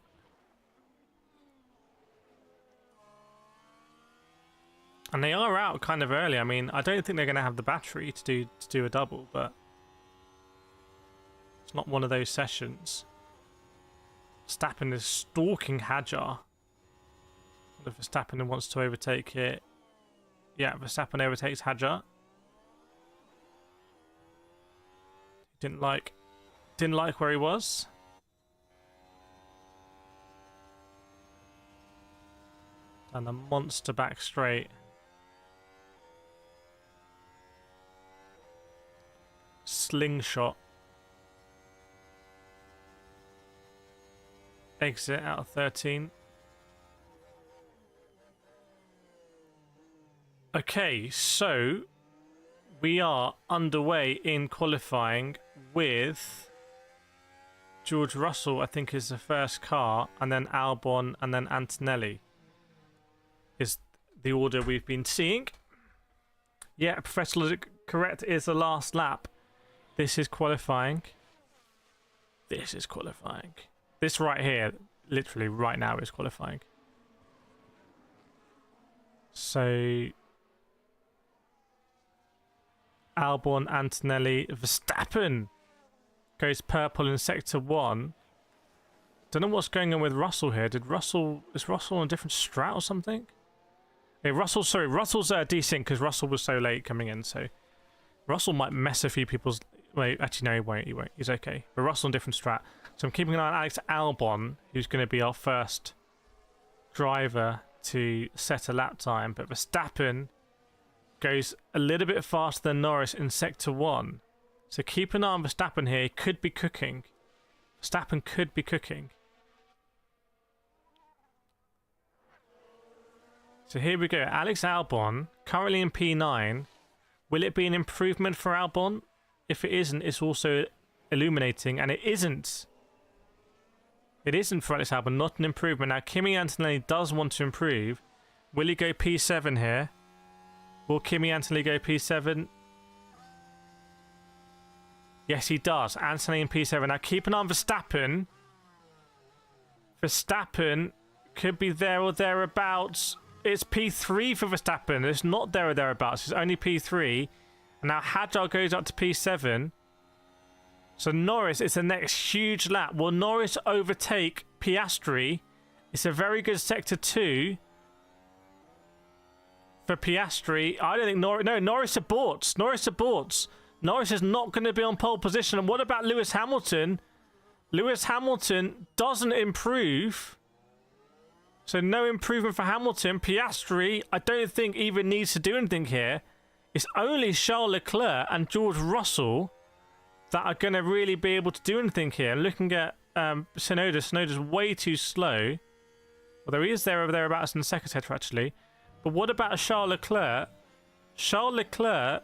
And they are out kind of early. I mean, I don't think they're going to have the battery to do a double, but it's not one of those sessions. Verstappen is stalking Hadjar. If Verstappen wants to overtake here. Yeah, Verstappen overtakes Hadjar. Didn't like where he was. And the monster back straight. Slingshot. Exit out of 13. Okay, so we are underway in qualifying with George Russell, I think, is the first car, and then Albon, and then Antonelli is the order we've been seeing. Yeah, Professor correct, is the last lap. This is qualifying. This is qualifying. This right here, literally right now, is qualifying. So Albon, Antonelli, Verstappen goes purple in sector 1. Don't know what's going on with Russell here. Is Russell on a different strat or something? Hey, Russell's decent because Russell was so late coming in, so Russell might mess a few people's. Wait, actually no, he won't. He's okay. But Russell on different strat. So I'm keeping an eye on Alex Albon, who's going to be our first driver to set a lap time. But Verstappen goes a little bit faster than Norris in sector 1. So keep an eye on Verstappen here. He could be cooking. Verstappen could be cooking. So here we go. Alex Albon, currently in P9. Will it be an improvement for Albon? If it isn't, it's also illuminating. And it isn't. It isn't for Alex Albon, not an improvement. Now, Kimi Antonelli does want to improve. Will he go P7 here? Will Kimi Antonelli go P7? Yes, he does. Antonelli in P7. Now, keep an eye on Verstappen. Verstappen could be there or thereabouts. It's P3 for Verstappen. It's not there or thereabouts. It's only P3. And now Hadjar goes up to P7. So Norris is the next huge lap. Will Norris overtake Piastri? It's a very good sector 2 for Piastri. I don't think Norris... No, Norris aborts. Norris aborts. Norris is not going to be on pole position. And what about Lewis Hamilton? Lewis Hamilton doesn't improve. So no improvement for Hamilton. Piastri, I don't think even needs to do anything here. It's only Charles Leclerc and George Russell that are going to really be able to do anything here. Looking at Tsunoda. Tsunoda's way too slow. Although he is there or thereabouts in the second sector, actually. But what about Charles Leclerc? Charles Leclerc,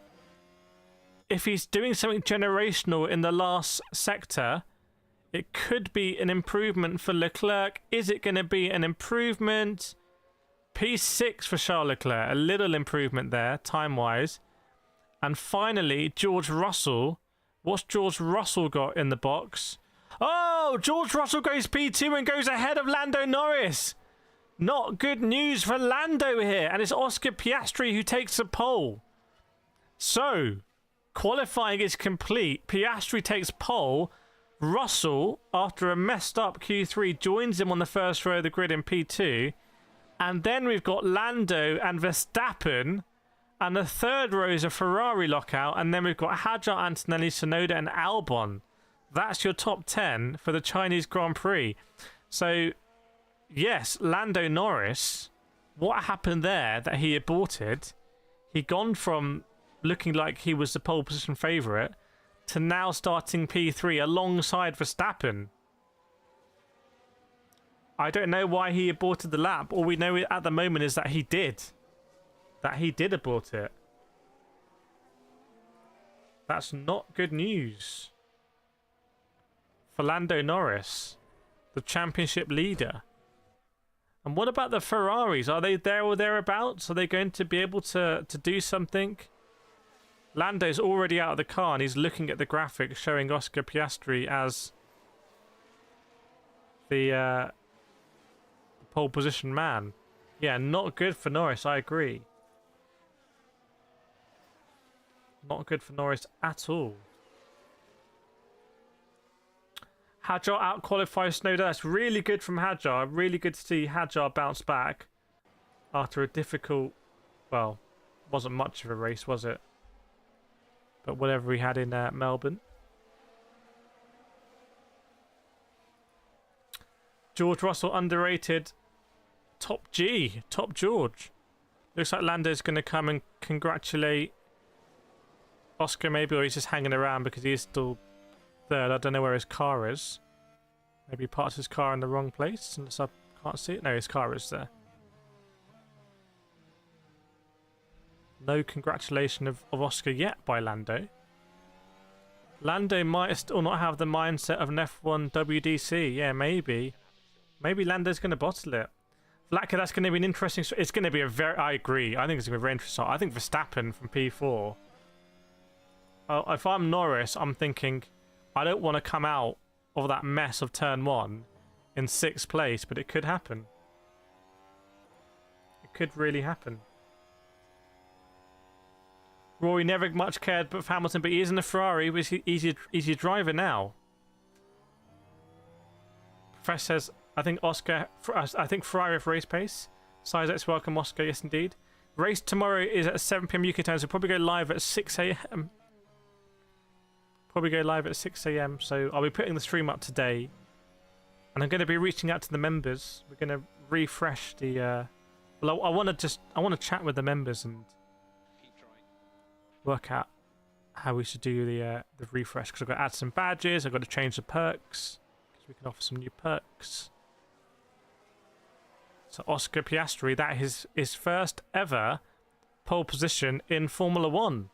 if he's doing something generational in the last sector, it could be an improvement for Leclerc. Is it going to be an improvement? P6 for Charles Leclerc. A little improvement there, time-wise. And finally, George Russell. What's George Russell got in the box? Oh, George Russell goes P2 and goes ahead of Lando Norris. Not good news for Lando here, and it's Oscar Piastri who takes the pole. So, qualifying is complete. Piastri takes pole. Russell, after a messed up Q3, joins him on the first row of the grid in P2. And then we've got Lando and Verstappen. And the third row is a Ferrari lockout. And then we've got Hadjar, Antonelli, Tsunoda and Albon. That's your top 10 for the Chinese Grand Prix. So, yes, Lando Norris, what happened there that he aborted? He'd gone from looking like he was the pole position favourite to now starting P3 alongside Verstappen. I don't know why he aborted the lap. All we know at the moment is that he did. That he did abort it. That's not good news for Lando Norris, the championship leader. And what about the Ferraris? Are they there or thereabouts? Are they going to be able to do something? Lando's already out of the car and he's looking at the graphic showing Oscar Piastri as the pole position man. Yeah, not good for Norris, I agree. Not good for Norris at all. Hadjar out-qualifies Tsunoda. That's really good from Hadjar. Really good to see Hadjar bounce back after a difficult, well, wasn't much of a race, was it? But whatever we had in Melbourne. George Russell underrated. Top G. Top George. Looks like Lando's going to come and congratulate Oscar maybe, or he's just hanging around because he is still third. I don't know where his car is. Maybe he parked his car in the wrong place unless I can't see it. No, his car is there. No congratulation of Oscar yet by Lando. Lando might still not have the mindset of an F1 WDC. Yeah, maybe. Maybe Lando's going to bottle it. Vlatka, that's going to be an interesting... It's going to be a very... I agree. I think it's going to be very interesting. I think Verstappen from P4. If I'm Norris, I'm thinking... I don't want to come out of that mess of turn 1 in 6th place, but it could happen. It could really happen. Rory never much cared but for Hamilton, but he is in a Ferrari, which he's a driver now. Professor says, I think Ferrari have race pace. Sizex, welcome Oscar, yes indeed. Race tomorrow is at 7 PM UK time, so probably go live at 6 AM. Probably go live at 6 AM, so I'll be putting the stream up today. And I'm going to be reaching out to the members. We're going to refresh the... Well, I want to chat with the members and work out how we should do the refresh, because I've got to add some badges, I've got to change the perks, because we can offer some new perks. So Oscar Piastri, that is his first ever pole position in Formula 1.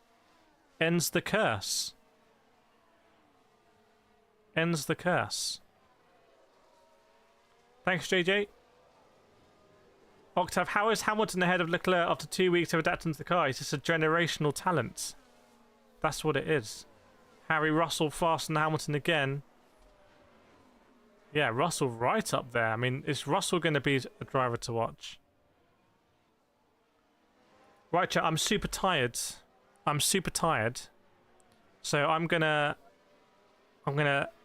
Ends the curse. Ends the curse. Thanks, JJ. Octave, how is Hamilton ahead of Leclerc after 2 weeks of adapting to the car? He's just a generational talent. That's what it is. Harry Russell faster than Hamilton again. Yeah, Russell right up there. I mean, is Russell going to be a driver to watch? Right, chat, I'm super tired. I'm super tired. So I'm gonna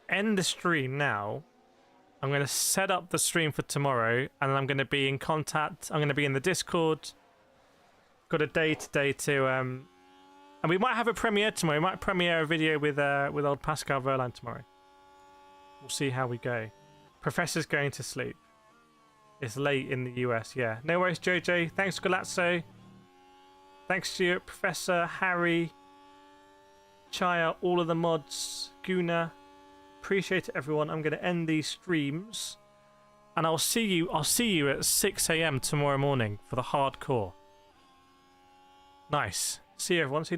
end the stream now. I'm going to set up the stream for tomorrow, and then I'm going to be in contact. I'm going to be in the Discord. Got a day today to... and we might have a premiere tomorrow. We might premiere a video with old Pascal Verlaine tomorrow. We'll see how we go. Professor's going to sleep. It's late in the US, yeah. No worries, JJ. Thanks, Galazzo. Thanks to you, Professor, Harry, Chaya, all of the mods, Guna. Appreciate it, everyone. I'm going to end these streams, and I'll see you at 6 AM tomorrow morning for the hardcore. Nice. See you, everyone. See you